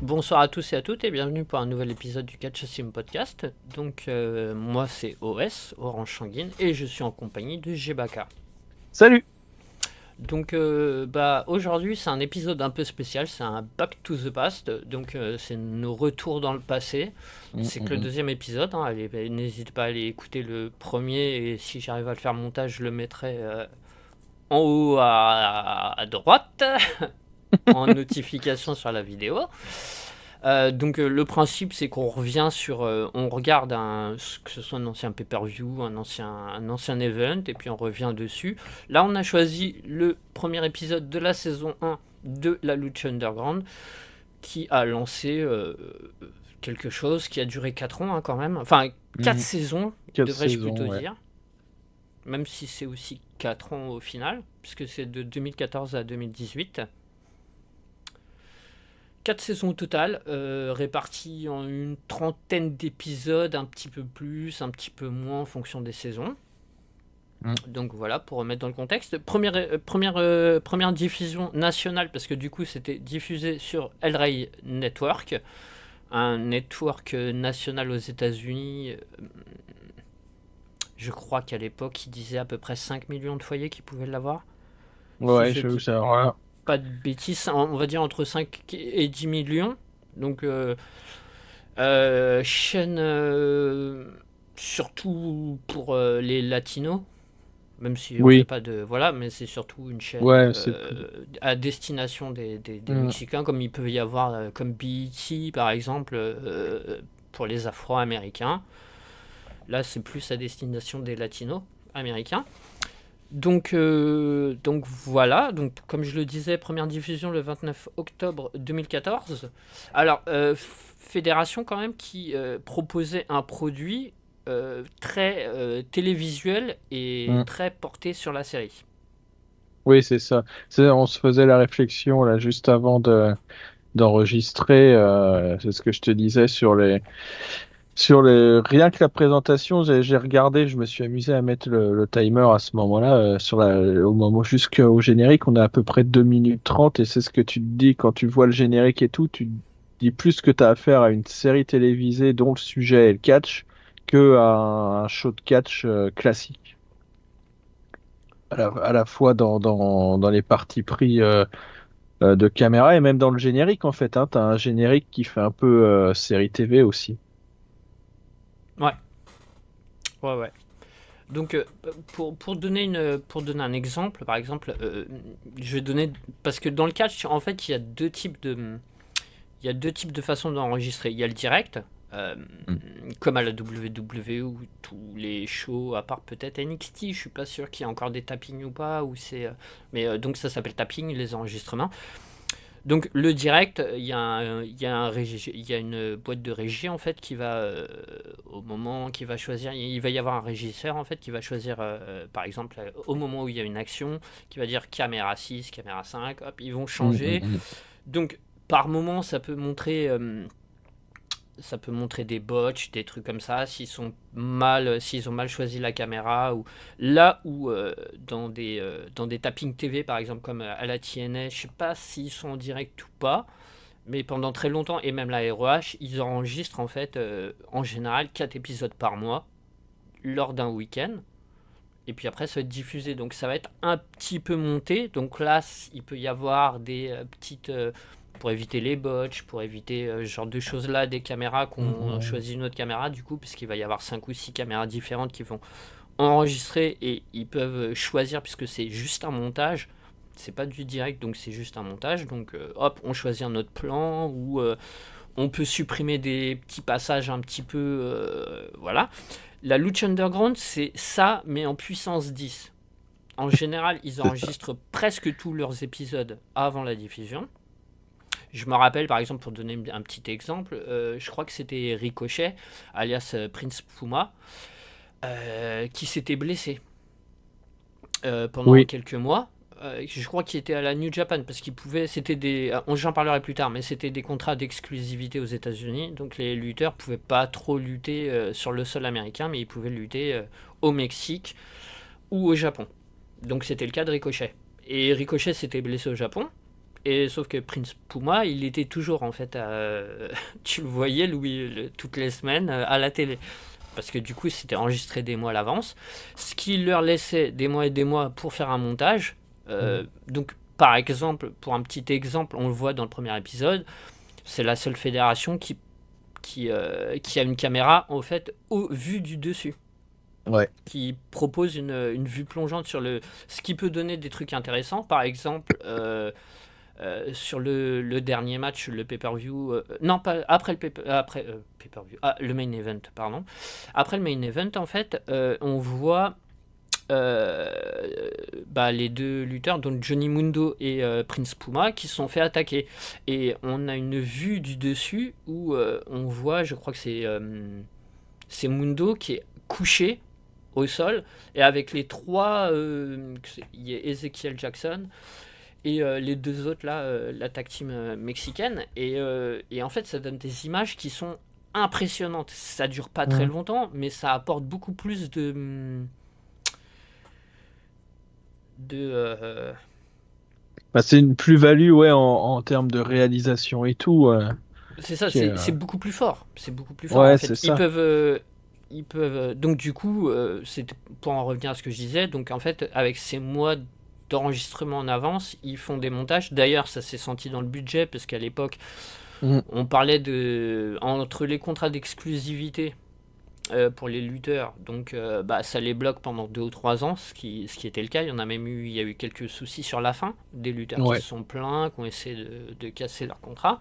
Bonsoir à tous et à toutes et bienvenue pour un nouvel épisode du Catch Sim Podcast. Donc moi c'est OS, Orange Sanguine, et je suis en compagnie de Gebaka. Salut! Donc aujourd'hui c'est un épisode un peu spécial, c'est un Back to the Past, donc c'est nos retours dans le passé. C'est que le deuxième épisode, hein. N'hésite pas à aller écouter le premier et si j'arrive à le faire montage je le mettrai en haut à droite en notification sur la vidéo. Donc le principe c'est qu'on revient sur, on regarde que ce soit un ancien pay-per-view, un ancien event, et puis on revient dessus. Là on a choisi le premier épisode de la saison 1 de la Lucha Underground, qui a lancé quelque chose qui a duré 4 ans, hein, quand même. Enfin 4 saisons, 4 devrais-je saisons, plutôt ouais. dire. Même si c'est aussi 4 ans au final, puisque c'est de 2014 à 2018. 4 saisons au total, réparties en une trentaine d'épisodes, un petit peu plus, un petit peu moins en fonction des saisons. Mm. Donc voilà, pour remettre dans le contexte. Première diffusion nationale, parce que du coup c'était diffusé sur El Rey Network, un network national aux États-Unis. Je crois qu'à l'époque il disait à peu près 5 millions de foyers qui pouvaient l'avoir. Si Ouais, je j'avoue, dis ça. Voilà. pas de bêtises, on va dire entre 5 et 10 millions. Donc chaîne surtout pour les latinos, même si on fait Oui, pas de. Voilà, mais c'est surtout une chaîne ouais, c'est plus. à destination des Mm. Mexicains, comme il peut y avoir comme BET par exemple pour les Afro-Américains. Là, c'est plus à destination des latinos américains. Donc voilà, donc comme je le disais, première diffusion le 29 octobre 2014. Alors, fédération quand même qui proposait un produit très télévisuel et Mm. très porté sur la série. Oui, c'est ça. On se faisait la réflexion là juste avant d'enregistrer. C'est ce que je te disais rien que la présentation. J'ai regardé, je me suis amusé à mettre le timer à ce moment-là au moment jusqu'au générique. On a à peu près 2 minutes 30 et c'est ce que tu te dis quand tu vois le générique et tout. Tu te dis plus que tu as affaire à une série télévisée dont le sujet est le catch que à un show de catch classique. À la fois dans les parties pris de caméra et même dans le générique en fait. Hein, tu as un générique qui fait un peu série TV aussi. Ouais, ouais, ouais. Donc, pour donner un exemple, par exemple, je vais donner. Parce que dans le catch, en fait, il y a deux types de façons d'enregistrer. Il y a le direct, euh, Mm. comme à la WWE ou tous les shows, à part peut-être NXT, je suis pas sûr qu'il y ait encore des tappings ou pas, mais donc ça s'appelle tapping, les enregistrements. Donc le direct, il y a une boîte de régie en fait qui va au moment qui va choisir, il va y avoir un régisseur en fait qui va choisir par exemple au moment où il y a une action, qui va dire caméra 6, caméra 5, hop, ils vont Mm, changer. mm, Donc par moment ça peut montrer des botches, des trucs comme ça, s'ils ont mal choisi la caméra, ou là où dans des tapping TV par exemple comme à la TNA, je sais pas s'ils sont en direct ou pas, mais pendant très longtemps et même la REH, ils enregistrent en fait en général 4 épisodes par mois lors d'un week-end. Et puis après, ça va être diffusé. Donc ça va être un petit peu monté. Donc là, il peut y avoir des petites. Pour éviter les botches, pour éviter ce genre de choses-là, des caméras mm, qu'on mm, choisit une autre caméra, du coup, puisqu'il va y avoir 5 ou 6 caméras différentes qui vont enregistrer et ils peuvent choisir, puisque c'est juste un montage. C'est pas du direct, donc c'est juste un montage. Donc hop, on choisit un autre plan ou on peut supprimer des petits passages un petit peu. Voilà. La Lucha Underground, c'est ça, mais en puissance 10. En général, ils c'est ça. enregistrent presque tous leurs épisodes avant la diffusion. Je me rappelle, par exemple, pour donner un petit exemple, je crois que c'était Ricochet, alias Prince Puma, qui s'était blessé pendant Oui. quelques mois. Je crois qu'il était à la New Japan parce qu'il pouvait, c'était des, j'en parlerai plus tard, mais c'était des contrats d'exclusivité aux États-Unis, donc les lutteurs pouvaient pas trop lutter sur le sol américain, mais ils pouvaient lutter au Mexique ou au Japon. Donc c'était le cas de Ricochet. Et Ricochet s'était blessé au Japon Et sauf que Prince Puma, il était toujours en fait, tu le voyais toutes les semaines à la télé. Parce que du coup, c'était enregistré des mois à l'avance. Ce qui leur laissait des mois et des mois pour faire un montage. Donc, par exemple, pour un petit exemple, on le voit dans le premier épisode, c'est la seule fédération qui a une caméra en fait vue du dessus. Ouais. Qui propose une vue plongeante sur ce qui peut donner des trucs intéressants. Par exemple, sur le dernier match, le pay-per-view, non pas après le pay-per-view, le main event, pardon. Après le main event, en fait, on voit les deux lutteurs, donc Johnny Mundo et Prince Puma, qui se sont fait attaquer. Et on a une vue du dessus où on voit, je crois que c'est Mundo qui est couché au sol, et avec les trois, il y a Ezekiel Jackson et les deux autres là, la tag team mexicaine, et en fait ça donne des images qui sont impressionnantes. Ça dure pas très longtemps, mais ça apporte beaucoup plus c'est une plus-value, ouais, en termes de réalisation et tout. C'est ça, c'est beaucoup plus fort. C'est beaucoup plus fort, Ouais, en fait. c'est ça. Ils peuvent. Donc, du coup, c'est pour en revenir à ce que je disais. Donc, en fait, avec ces mois d'enregistrement en avance, ils font des montages. D'ailleurs, ça s'est senti dans le budget, parce qu'à l'époque, on parlait entre les contrats d'exclusivité pour les lutteurs. Donc, ça les bloque pendant 2 ou 3 ans, ce qui était le cas. Il y a eu quelques soucis sur la fin. Des lutteurs qui se sont plaints, qui ont essayé de casser leur contrat.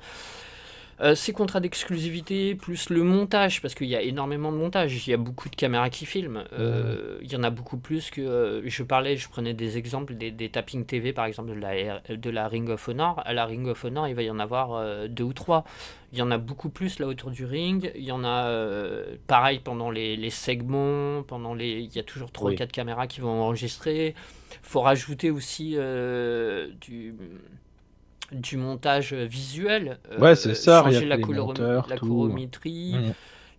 Ces contrats d'exclusivité, plus le montage, parce qu'il y a énormément de montage, il y a beaucoup de caméras qui filment, il y en a beaucoup plus que... je prenais des exemples des tapping TV, par exemple, de la Ring of Honor. À la Ring of Honor, il va y en avoir 2 ou 3. Il y en a beaucoup plus là autour du ring. Il y en a pareil pendant les segments, il y a toujours 3 ou 4 caméras qui vont enregistrer. Faut rajouter aussi du montage visuel, ouais, c'est ça, changer les monteurs, la tout. colorimétrie,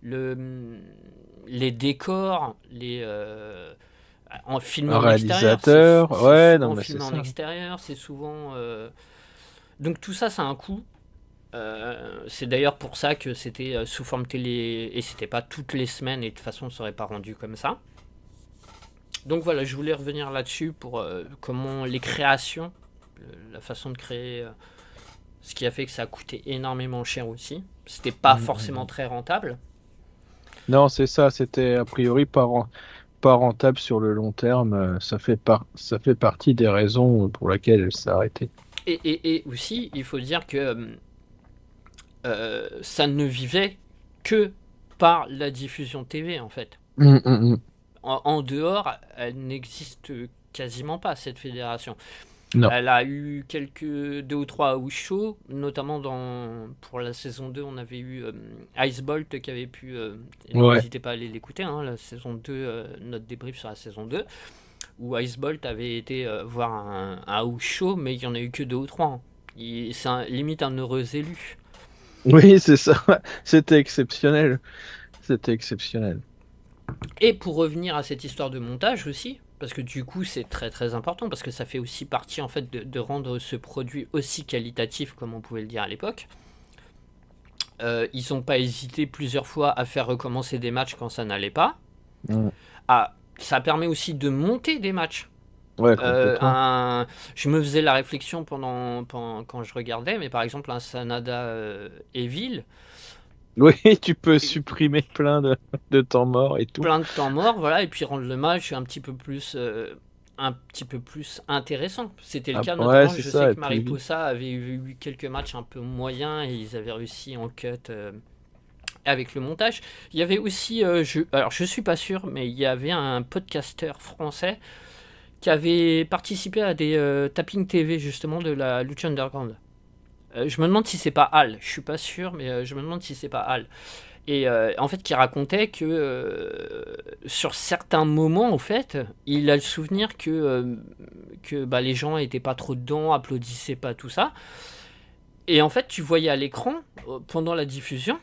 les décors, en filmé Un en extérieur. réalisateur, C'est ouais, non, souvent mais filmé c'est en ça. extérieur, c'est souvent... Donc tout ça, ça a un coût. C'est d'ailleurs pour ça que c'était sous forme télé, et c'était pas toutes les semaines, et de toute façon, ça serait pas rendu comme ça. Donc voilà, je voulais revenir là-dessus pour comment les créations, la façon de créer, ce qui a fait que ça a coûté énormément cher aussi. C'était pas forcément très rentable. Non, c'est ça, c'était a priori pas rentable sur le long terme. Ça fait partie des raisons pour lesquelles elle s'est arrêtée. Et aussi, il faut dire que ça ne vivait que par la diffusion TV, en fait. En dehors, elle n'existe quasiment pas, cette fédération. Non. Elle a eu 2 ou 3 house shows, notamment pour la saison 2, on avait eu Icebolt qui avait pu... N'hésitez pas à aller l'écouter, la saison 2, notre débrief sur la saison 2, où Icebolt avait été voir un house show, mais il n'y en a eu que 2 ou 3. C'est limite un heureux élu. Oui, c'est ça. C'était exceptionnel. C'était exceptionnel. Et pour revenir à cette histoire de montage aussi, parce que du coup c'est très très important, parce que ça fait aussi partie en fait de rendre ce produit aussi qualitatif comme on pouvait le dire à l'époque. Ils n'ont pas hésité plusieurs fois à faire recommencer des matchs quand ça n'allait pas. Ça permet aussi de monter des matchs. Ouais, complètement. Je me faisais la réflexion quand je regardais, mais par exemple un Sanada Evil. Oui, tu peux supprimer plein de temps mort et tout. Plein de temps mort, voilà, et puis rendre le match un petit peu plus intéressant. C'était le cas Ouais, notamment, c'est je ça, sais et que puis Mariposa avait eu quelques matchs un peu moyens, et ils avaient réussi en cut avec le montage. Il y avait aussi, alors je suis pas sûr, mais il y avait un podcasteur français qui avait participé à des tapping TV justement de la Lucha Underground. Je me demande si c'est pas Al, je suis pas sûr, mais je me demande si c'est pas Al. Et en fait, qui racontait que sur certains moments, en fait, il a le souvenir que les gens étaient pas trop dedans, applaudissaient pas, tout ça. Et en fait, tu voyais à l'écran, pendant la diffusion,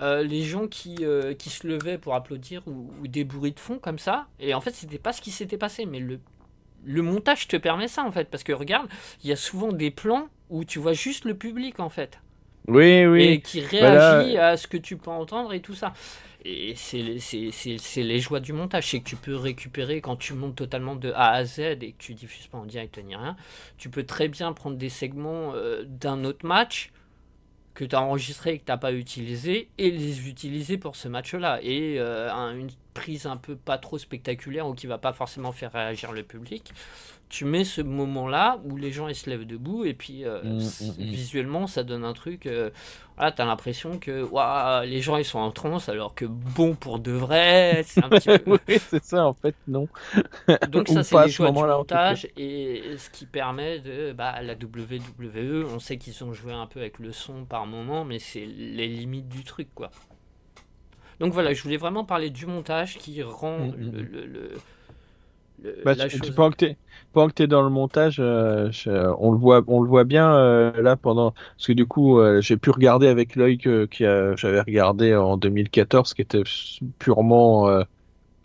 les gens qui se levaient pour applaudir, ou des bruits de fond comme ça. Et en fait, c'était pas ce qui s'était passé, mais le montage te permet ça en fait, parce que regarde, il y a souvent des plans où tu vois juste le public en fait, Oui, oui. et qui Bah là, réagit à ce que tu peux entendre et tout ça. Et c'est les joies du montage, c'est que tu peux récupérer quand tu montes totalement de A à Z et que tu diffuses pas en direct ni rien, tu peux très bien prendre des segments d'un autre match que tu as enregistré et que tu n'as pas utilisé et les utiliser pour ce match-là. Et une prise un peu pas trop spectaculaire ou qui va pas forcément faire réagir le public, tu mets ce moment-là où les gens ils se lèvent debout et puis mm. visuellement ça donne un truc. Voilà, t'as l'impression que ouah, les gens ils sont en transe alors que bon pour de vrai, c'est un petit peu. Oui, c'est ça, en fait, non. Donc Ou ça c'est pas à les ce joies du moment-là, en tout cas. montage et ce qui permet de la WWE, on sait qu'ils ont joué un peu avec le son par moment, mais c'est les limites du truc quoi. Donc voilà, je voulais vraiment parler du montage qui rend Mm. Bah, la chose. pendant que t'es dans le montage, on le voit bien là pendant, parce que du coup, j'ai pu regarder avec l'œil j'avais regardé en 2014, qui était purement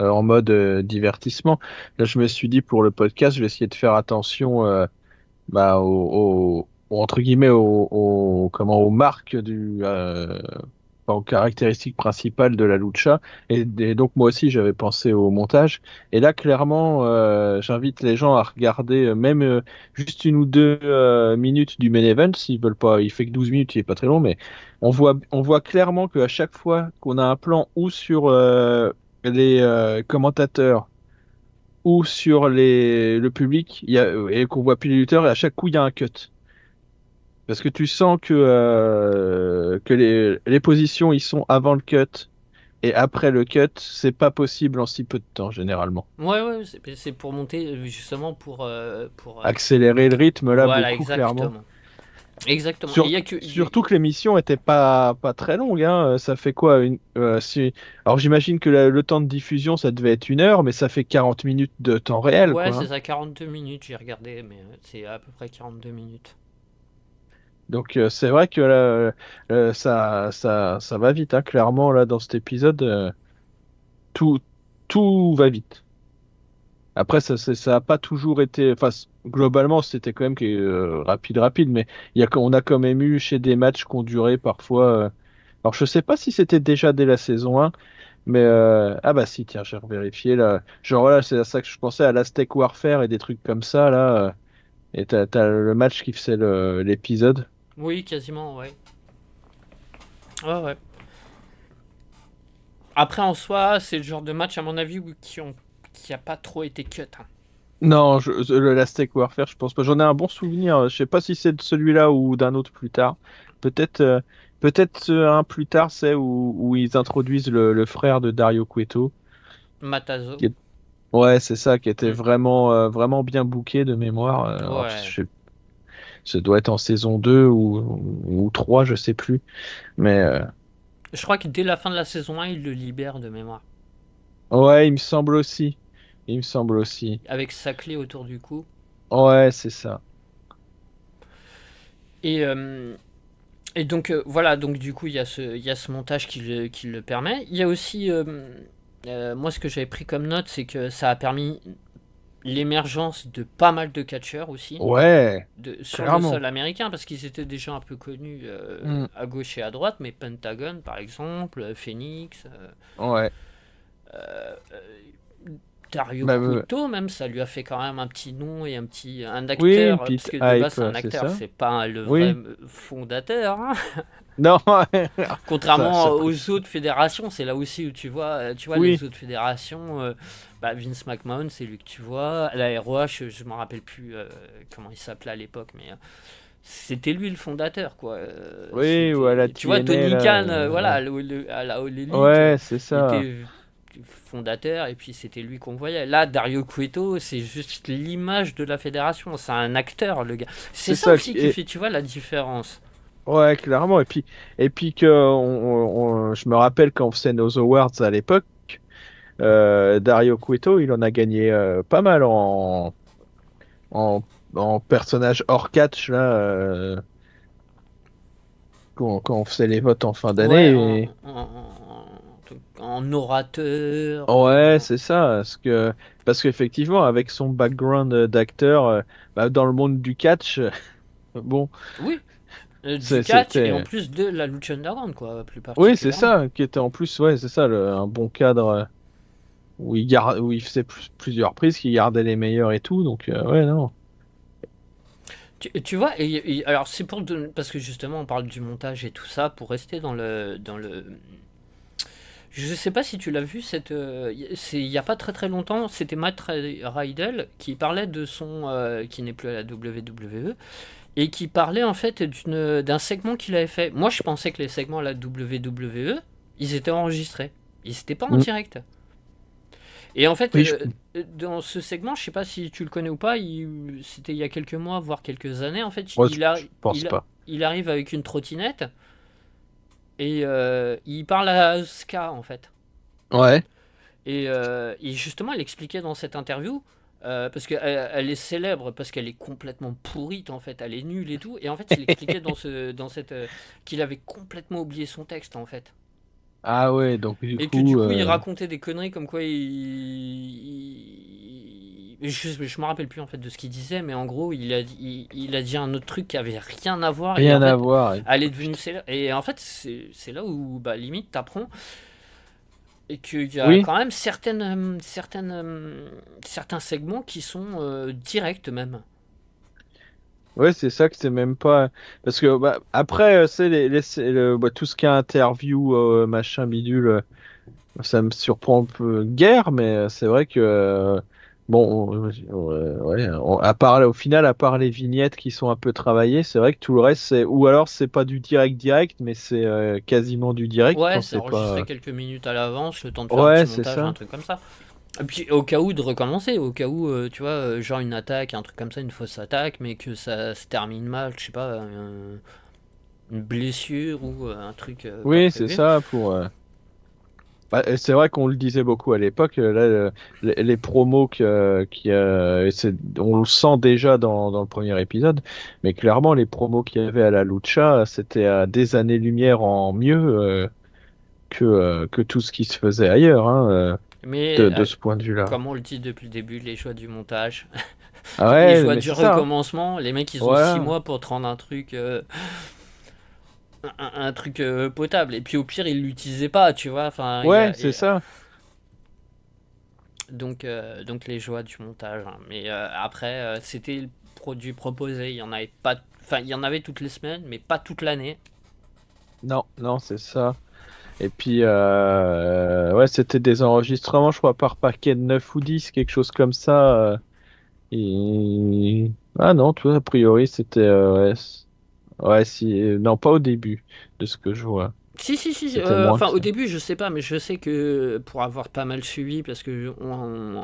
en mode divertissement. Là, je me suis dit pour le podcast, je vais essayer de faire attention bah, entre guillemets aux marques enfin, aux caractéristiques principales de la lucha. Et donc moi aussi j'avais pensé au montage. Et là clairement, j'invite les gens à regarder même juste une ou deux minutes du main event s'ils veulent pas. Il fait que 12 minutes, il est pas très long, mais on voit clairement qu'à chaque fois qu'on a un plan ou sur les commentateurs ou sur le public, et qu'on voit plus les lutteurs, et à chaque coup il y a un cut. Parce que tu sens que les positions ils sont avant le cut et après le cut, c'est pas possible en si peu de temps généralement. Ouais, ouais, c'est pour monter justement Accélérer le rythme là voilà, beaucoup clairement. exactement. Exactement. Et il y a que. Surtout que l'émission était pas très longue, hein. Ça fait quoi Alors j'imagine que le temps de diffusion ça devait être 1 heure, mais ça fait 40 minutes de temps réel Ouais, quoi, c'est hein. ça, 42 minutes, j'ai regardé, mais c'est à peu près 42 minutes. Donc c'est vrai que là, ça va vite, hein. Clairement là dans cet épisode, tout tout va vite. Après, ça a pas toujours été. Enfin, globalement, c'était quand même rapide, mais on a quand même eu chez des matchs qui ont duré parfois. Alors, je sais pas si c'était déjà dès la saison 1, mais ah bah si, tiens, j'ai revérifié là. Genre là, c'est à ça que je pensais à l'Aztec Warfare et des trucs comme ça là. Et t'as le match qui faisait l'épisode. Oui, quasiment, ouais. Ouais, ouais. Après, en soi, c'est le genre de match, à mon avis, qui a pas trop été cut, hein. Non, l'Aztec Warfare, je pense pas. J'en ai un bon souvenir. Je sais pas si c'est de celui-là ou d'un autre plus tard. Peut-être, peut-être un plus tard, c'est où ils introduisent le frère de Dario Cueto. Matazo. qui est- Ouais, c'est ça, qui était Hmm. vraiment, vraiment bien booké de mémoire. Alors, Ouais. ça doit être en saison 2 ou 3, je sais plus. Mais Je crois que dès la fin de la saison 1, il le libère de mémoire. ouais, il me semble aussi. Il me semble aussi. Avec sa clé autour du cou. Ouais, c'est ça. Et, euh, et donc, voilà, donc du coup, il y a ce montage qui le permet. Il y a aussi. Moi, ce que j'avais pris comme note, c'est que ça a permis l'émergence de pas mal de catcheurs aussi Ouais, sur le clairement. sol américain parce qu'ils étaient déjà un peu connus Hmm, à gauche et à droite, mais Pentagon par exemple, Phoenix, ouais. Dario Bah, Cueto même, ça lui a fait quand même un petit nom et un oui, acteur, parce Pete que de base Hype, c'est un c'est acteur, ça? c'est pas le vrai Oui. fondateur, hein. Non, Contrairement ça pris. aux autres fédérations, c'est là aussi où tu vois les Oui, autres fédérations, Vince McMahon, c'est lui que tu vois, la ROH, je me rappelle plus comment il s'appelait à l'époque, mais c'était lui le fondateur, quoi. oui, ou à la Tu vois, TNA, Tony là. Khan, voilà, Ouais, à la All Elite, ouais, c'est il ça. était fondateur et puis c'était lui qu'on voyait. Là, Dario Cueto, c'est juste l'image de la fédération, c'est un acteur, le gars. C'est C'est ça ça. aussi qui fait, tu vois, la différence. Ouais, clairement. Et puis je me rappelle quand on faisait nos awards à l'époque, Dario Cueto, il en a gagné pas mal en, en personnage hors catch, là, quand on faisait les votes en fin Ouais, d'année. en orateur. Ouais, c'est ça. Parce qu'effectivement, avec son background d'acteur, dans le monde du catch, bon, Oui, du catch et en c'était. plus de la lucha underground, quoi, plus Oui, c'est particulièrement. ça, qui était en plus, ouais, c'est ça, un bon cadre où il faisait plusieurs prises, qui gardait les meilleurs et tout. Donc, ouais, non. Tu vois, alors c'est parce que justement on parle du montage et tout ça, pour rester je sais pas si tu l'as vu, il y a pas très très longtemps, c'était Matt Riddle qui parlait de qui n'est plus à la WWE, et qui parlait en fait d'un segment qu'il avait fait. Moi je pensais que les segments à la WWE, ils étaient enregistrés, ils étaient pas en Mm. direct. Et en fait, Oui, dans ce segment, je sais pas si tu le connais ou pas, c'était il y a quelques mois, voire quelques années, en fait, moi, je pense il, pas. il arrive avec une trottinette et il parle à Ska, en fait. Ouais. Et justement, elle expliquait dans cette interview, parce qu'elle est célèbre, parce qu'elle est complètement pourrite, en fait, elle est nulle et tout, et en fait, il expliquait qu'il avait complètement oublié son texte, en fait. Ah ouais, donc du Et que du coup, coup, il racontait des conneries comme quoi je me rappelle plus en fait de ce qu'il disait, mais en gros, il a dit un autre truc qui avait rien à voir et en rien à fait, voir. elle est devenue Putain. célèbre. Et en fait, c'est là où bah, limite t'apprends et qu'il y a Oui, quand même certains segments qui sont directs même. ouais, c'est ça que c'est même pas. Parce que après, c'est tout ce qui est interview, machin bidule. Ça me surprend un peu guère, mais c'est vrai que bon, ouais, au final, à part les vignettes qui sont un peu travaillées, c'est vrai que tout le reste, c'est ou alors c'est pas du direct, mais c'est quasiment du direct Ouais, quand c'est c'est enregistré pas. quelques minutes à l'avance, le temps de faire un Ouais, petit c'est montage, un ça. truc comme ça. Et puis au cas où de recommencer, au cas où, tu vois, genre une attaque, un truc comme ça, une fausse attaque, mais que ça se termine mal, je sais pas, une blessure ou un truc pas Oui, c'est prévu. ça pour. Et c'est vrai qu'on le disait beaucoup à l'époque. Là, les promos on le sent déjà dans le premier épisode, mais clairement les promos qu'il y avait à la Lucha, c'était à des années-lumière en mieux que tout ce qui se faisait ailleurs, hein, Mais de ce point de vue-là. comme on le dit depuis le début, les choix du montage, Ah les ouais, choix mais du c'est ça, hein. recommencement, les mecs ils ont 6 Voilà. mois pour te rendre un truc potable. Et puis au pire ils l'utilisaient pas, tu vois. Enfin, Ouais, c'est ça. donc les joies du montage, hein. Mais après, c'était le produit proposé. Il y en avait pas, enfin, il y en avait toutes les semaines, mais pas toute l'année. Non, non, c'est ça. Et puis, ouais, c'était des enregistrements, je crois, par paquet de 9 ou 10 quelque chose comme ça. Ah non, toi, a priori, c'était... ouais, si... non, pas au début, de ce que je vois. Si, si, si. C'était moins Enfin, que au ça. début, je sais pas, mais je sais que pour avoir pas mal suivi, parce que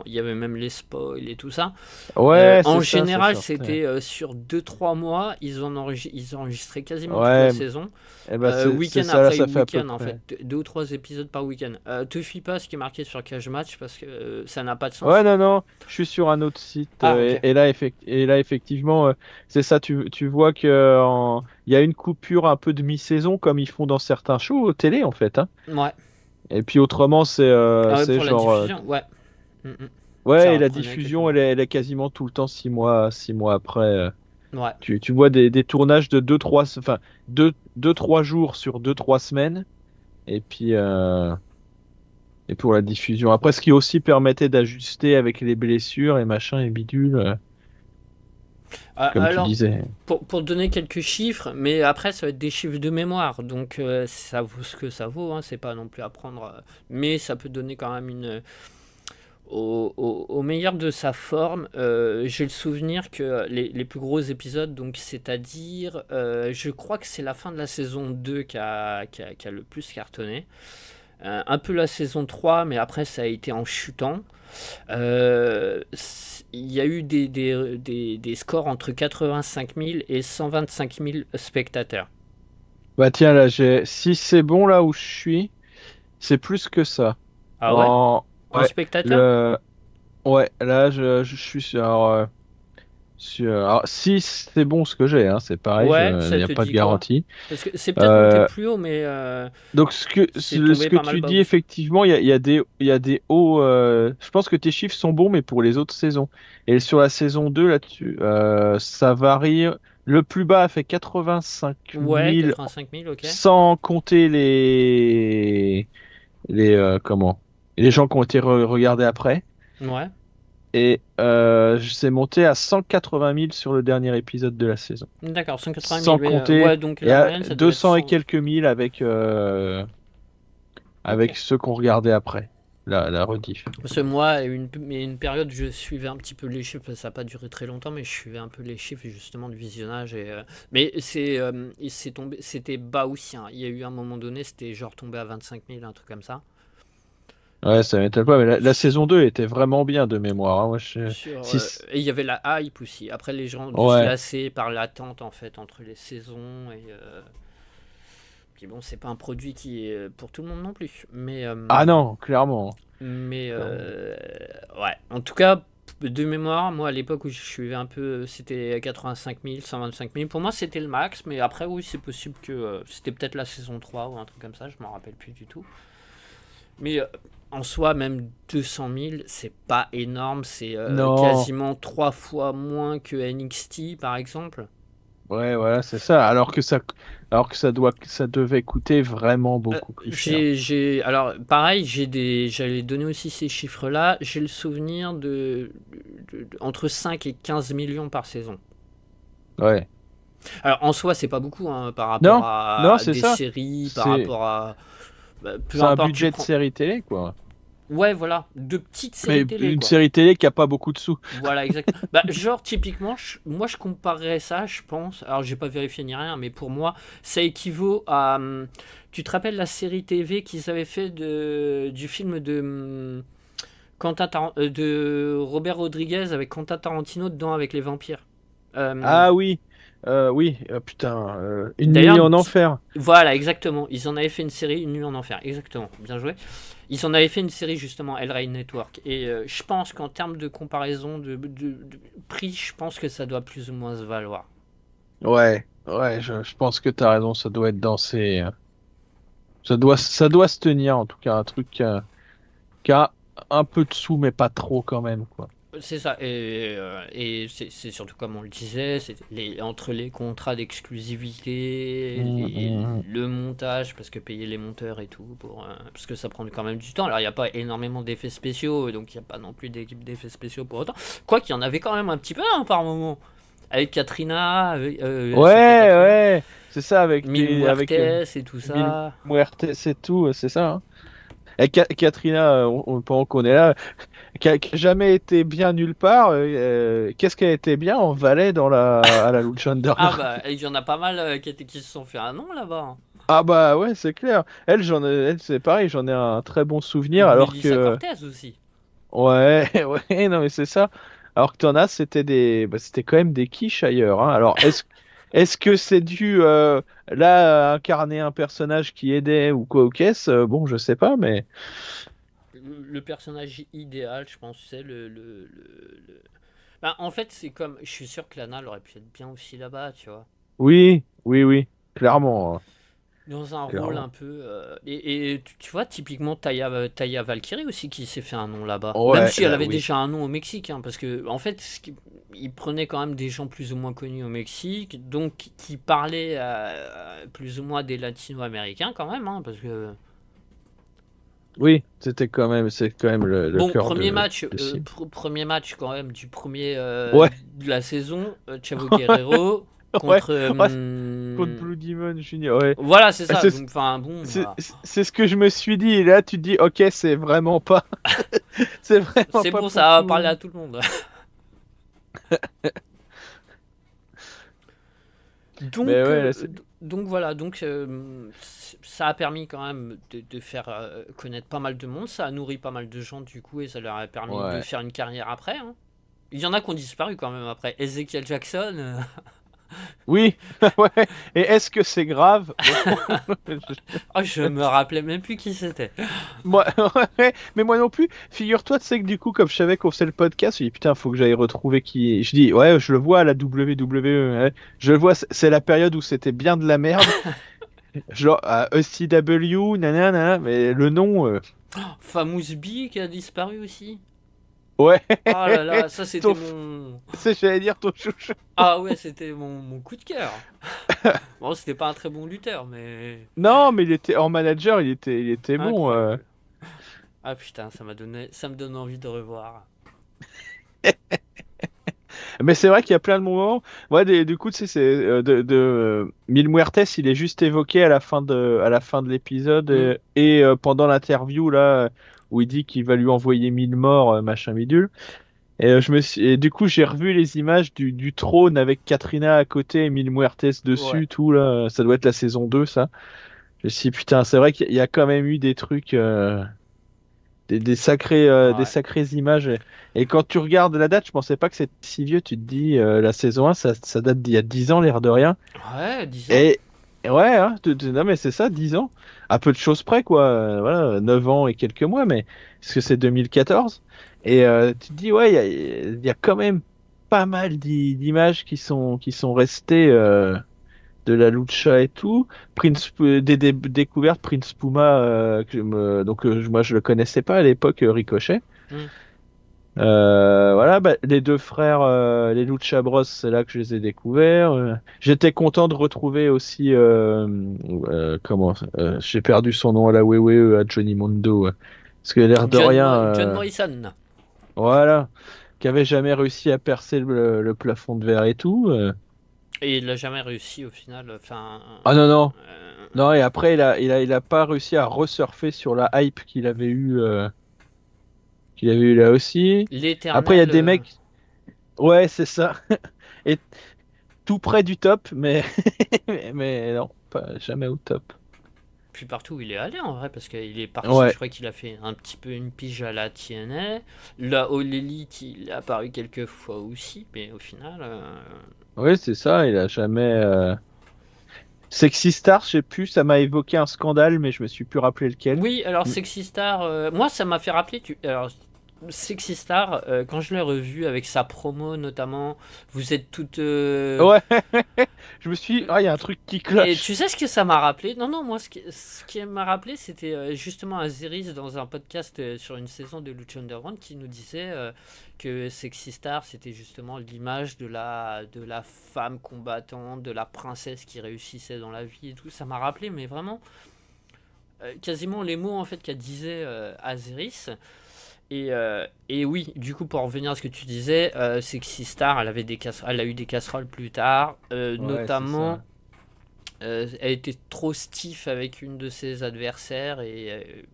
il y avait même les spoils et tout ça. Ouais, c'est En ça, ça général, sortait. c'était sur 2 3 mois, ils enregistraient quasiment toute la Ouais, saison. et ben c'est Week-end ça, là, après ça fait à peu week-end, en fait. près. 2 ou 3 épisodes par week-end. Te fie pas à ce qui est marqué sur Cage Match, parce que ça n'a pas de Ouais, sens. non, non, je suis sur un autre site Ah, ok. et là effectivement, c'est ça, tu vois que il y a une coupure un peu de mi-saison comme ils font dans certains shows télé en fait, hein. Ouais. Et puis autrement, c'est Pour la genre, diffusion, ouais. Mm, mm. Ça ouais, et la reprenait quelques diffusion, mois. elle est quasiment tout le temps 6 mois après. Ouais. Tu vois des tournages de 2-3 jours sur 2-3 semaines, et puis, et pour la diffusion. Après, ce qui aussi permettait d'ajuster avec les blessures et machin et bidule, comme tu Alors, disais. pour donner quelques chiffres, mais après, ça va être des chiffres de mémoire, donc ça vaut ce que ça vaut, hein, c'est pas non plus à prendre, mais ça peut donner quand même au meilleur de sa forme. J'ai le souvenir que les plus gros épisodes, donc c'est-à-dire, je crois que c'est la fin de la saison 2 qui a le plus cartonné. Un peu la saison 3, mais après ça a été en chutant. Il y a eu des scores entre 85 000 et 125 000 spectateurs. Bah tiens, là, si c'est bon là où je suis, c'est plus que ça. Ah ouais? En, En ouais, spectateurs? le, ouais, là, je suis sur. Alors, si c'est bon ce que j'ai, hein, c'est pareil, Ouais, il ça n'y a te pas de dit quoi? garantie. Parce que c'est peut-être monté Euh, plus haut, mais donc, c'est ce tombé que pas mal tu bas dis, aussi. effectivement, il y a des hauts. Je pense que tes chiffres sont bons, mais pour les autres saisons. Et sur la saison 2 là-dessus, ça varie. Le plus bas a fait 85 Ouais, 000, 85 000, ok. sans compter comment? Les gens qui ont été regardés après. Ouais, Et c'est monté à 180 000 sur le dernier épisode de la saison. d'accord, 180 Sans 000. compter, Ouais, donc et la à moyenne, ça devait être 200 et 100. quelques mille Ok. avec ceux qu'on regardait après, la rediff. Parce que moi, une période, je suivais un petit peu les chiffres, ça n'a pas duré très longtemps, mais je suivais un peu les chiffres justement du visionnage. Mais c'est tombé, c'était bas aussi, hein. Il y a eu un moment donné, c'était genre tombé à 25 000, un truc comme ça. Ouais, ça m'étonne pas, mais la saison 2 était vraiment bien de mémoire, hein. Moi, si, Et il y avait la hype aussi. Après, les gens ont dû se ouais. lasser par l'attente en fait entre les saisons. Puis bon, c'est pas un produit qui est pour tout le monde non plus. Ah non, clairement. Mais Clairement. ouais, en tout cas, de mémoire, moi à l'époque où je suivais un peu, c'était 85 000, 125 000. Pour moi, c'était le max, mais après, oui, c'est possible que c'était peut-être la saison 3 ou un truc comme ça, je m'en rappelle plus du tout. Mais en soi, même 200 000, c'est pas énorme, c'est Non. quasiment 3 fois moins que NXT par exemple. Ouais, voilà, c'est ça. Alors que ça devait coûter vraiment beaucoup plus cher. Alors pareil, j'allais donner aussi ces chiffres-là. J'ai le souvenir entre 5 et 15 millions par saison. Ouais. Alors en soi, c'est pas beaucoup hein, par rapport Non, non, à c'est des ça. séries, par C'est, rapport à peu c'est un importe, tu budget de prends. série télé, quoi. Ouais, voilà, de petites Mais séries télé une quoi. série télé qui a pas beaucoup de sous. Voilà, exactement. Bah, genre, typiquement, moi, je comparerais ça, je pense. Alors, j'ai pas vérifié ni rien, mais pour moi, ça équivaut à. Tu te rappelles la série TV qu'ils avaient fait du film de Robert Rodriguez avec Quentin Tarantino dedans avec les vampires. Euh, Ah oui, oui, putain, Une nuit D'ailleurs, en enfer. voilà, exactement. Ils en avaient fait une série, Une nuit en enfer. Exactement, bien joué. Ils en avaient fait une série justement, El Rey Network. Et je pense qu'en termes de comparaison de prix, je pense que ça doit plus ou moins se valoir. Ouais, ouais, je pense que t'as raison, ça doit être dansé. Ça doit se tenir, en tout cas, un truc qui a un peu de sous, mais pas trop quand même, quoi. C'est ça, et c'est surtout comme on le disait, entre les contrats d'exclusivité, Mm. le montage, parce que payer les monteurs et tout, parce que ça prend quand même du temps. Alors il n'y a pas énormément d'effets spéciaux, donc il n'y a pas non plus d'équipe d'effets spéciaux pour autant. Quoi qu'il y en avait quand même un petit peu hein, par moment. Avec Katrina, elle s'appelait Ouais, Katrina, ouais, c'est ça, Mil Muertes avec et tout Mil ça. Muertes et tout, c'est ça, hein. Et Katrina, pendant qu'on est là, qui a jamais été bien nulle part, qu'est-ce qu'elle était bien en Valais à la Lucha Ah Underground? bah, il y en a pas mal qui se sont fait un nom là-bas, hein. Ah bah ouais, c'est clair. Elle c'est pareil, j'en ai un très bon souvenir, alors Melissa que Cortez aussi. ouais, ouais, non mais c'est ça. Alors que t'en as, c'était quand même des quiches ailleurs, hein. Alors est-ce que c'est dû là à incarner un personnage qui aidait ou quoi ou qu'est-ce? Bon, je sais pas, mais Le personnage idéal, je pense, c'est Ben, en fait, c'est comme. Je suis sûr que Lana elle aurait pu être bien aussi là-bas, tu vois. oui, oui, oui, clairement, hein, Dans un rôle un clairement. peu. Et tu vois, typiquement, Taya Valkyrie aussi qui s'est fait un nom là-bas. Même Ouais, si elle avait oui. déjà un nom au Mexique, hein, parce que, en fait, il prenait quand même des gens plus ou moins connus au Mexique, donc qui parlaient plus ou moins des latino-américains quand même, hein, parce que. Oui, c'est quand même le Bon, cœur de cible. premier match quand même du premier Ouais, de la saison, Chavo Guerrero ouais, contre. ouais, contre Blue Demon Junior, ouais. Voilà, c'est Ah, ça. Donc, enfin, bon, voilà. C'est ce que je me suis dit. Et là, tu te dis, ok, c'est vraiment pas, c'est vraiment C'est pas bon, pour ça va tout le parler à monde. tout le monde. Mais Donc, ouais, voilà, ça a permis quand même de faire connaître pas mal de monde, ça a nourri pas mal de gens du coup, et ça leur a permis de ouais. faire une carrière après, hein. Il y en a qui ont disparu quand même après. Ezekiel Jackson, Oui, ouais. Et est-ce que c'est grave? Oh, je me rappelais même plus qui c'était. Moi, ouais, mais moi non plus. Figure-toi, tu sais que du coup, comme je savais qu'on faisait le podcast, je dis putain, faut que j'aille retrouver qui. Je dis ouais, je le vois à la WWE. Ouais. Je le vois, c'est la période où c'était bien de la merde. Genre à ECW, nanana, mais le nom, Famous B qui a disparu aussi. ouais. Oh là là, ça c'était Ton, mon. j'allais dire ton chouchou. Ah ouais, c'était mon coup de cœur. Bon, c'était pas un très bon lutteur, mais. Non, mais il était en manager, il était bon. Incroyable. Ah putain, ça me donne envie de revoir. Mais c'est vrai qu'il y a plein de moments. Ouais, du coup, tu sais, c'est Mil Muertes, il est juste évoqué à la fin de l'épisode Hmm. pendant l'interview là où il dit qu'il va lui envoyer 1000 morts, machin bidule. Et du coup, j'ai revu les images du trône avec Katrina à côté et Mil Muertes Ouais. dessus, tout là. Ça doit être la saison 2 ça. Je me suis dit, putain, c'est vrai qu'il y a quand même eu des trucs. Des Ouais. sacrées images. Et quand tu regardes la date, je pensais pas que c'était si vieux. Tu te dis, la saison 1, ça date d'il y a 10 ans, l'air de rien. Ouais, 10 ans. Et ouais, hein, non, mais c'est ça, 10 ans. À peu de choses près, quoi. Voilà, 9 ans et quelques mois, mais parce que c'est 2014. Et tu te dis, ouais, il y a quand même pas mal d'images qui sont restées de la lucha et tout. Des découvertes, Prince Puma, moi je le connaissais pas à l'époque, Ricochet. Hmm. Voilà, bah, les deux frères, les Lucha Bros, c'est là que je les ai découverts. J'étais content de retrouver aussi, j'ai perdu son nom à la WWE, à Johnny Mundo, parce que l'air de rien, John Morrison. voilà, qui avait jamais réussi à percer le plafond de verre et tout. Et il l'a jamais réussi au final. Enfin. Ah non non, euh, non, et après il a pas réussi à resurfer sur la hype qu'il avait eu là aussi. Après il y a L'éternel. des mecs, ouais c'est ça. Et tout près du top, mais mais non, pas jamais au top. Puis partout où il est allé en vrai, parce qu'il est parti, je Ouais, crois qu'il a fait un petit peu une pige à la TNA. Là, All Elite, il est apparu quelques fois aussi, mais au final. ouais, c'est ça, il a jamais. Sexy Star, je sais plus, ça m'a évoqué un scandale, mais je me suis plus rappelé lequel. Oui, alors Mm. Sexy Star, moi ça m'a fait rappeler. Alors, Sexy Star, quand je l'ai revu avec sa promo notamment, vous êtes toutes. Ouais, je me suis. Ah, il y a un truc qui Et cloche. tu sais ce que ça m'a rappelé? Non, non, moi, ce qui m'a rappelé, c'était justement Aziris dans un podcast sur une saison de Lucha Underground qui nous disait que Sexy Star, c'était justement l'image de la femme combattante, de la princesse qui réussissait dans la vie et tout. Ça m'a rappelé, mais vraiment, quasiment les mots en fait qu'a disait Aziris. Et oui, du coup, pour revenir à ce que tu disais, Sexy Star, elle a eu des casseroles plus tard, Ouais, c'est notamment. ça. Elle était trop stiff avec une de ses adversaires et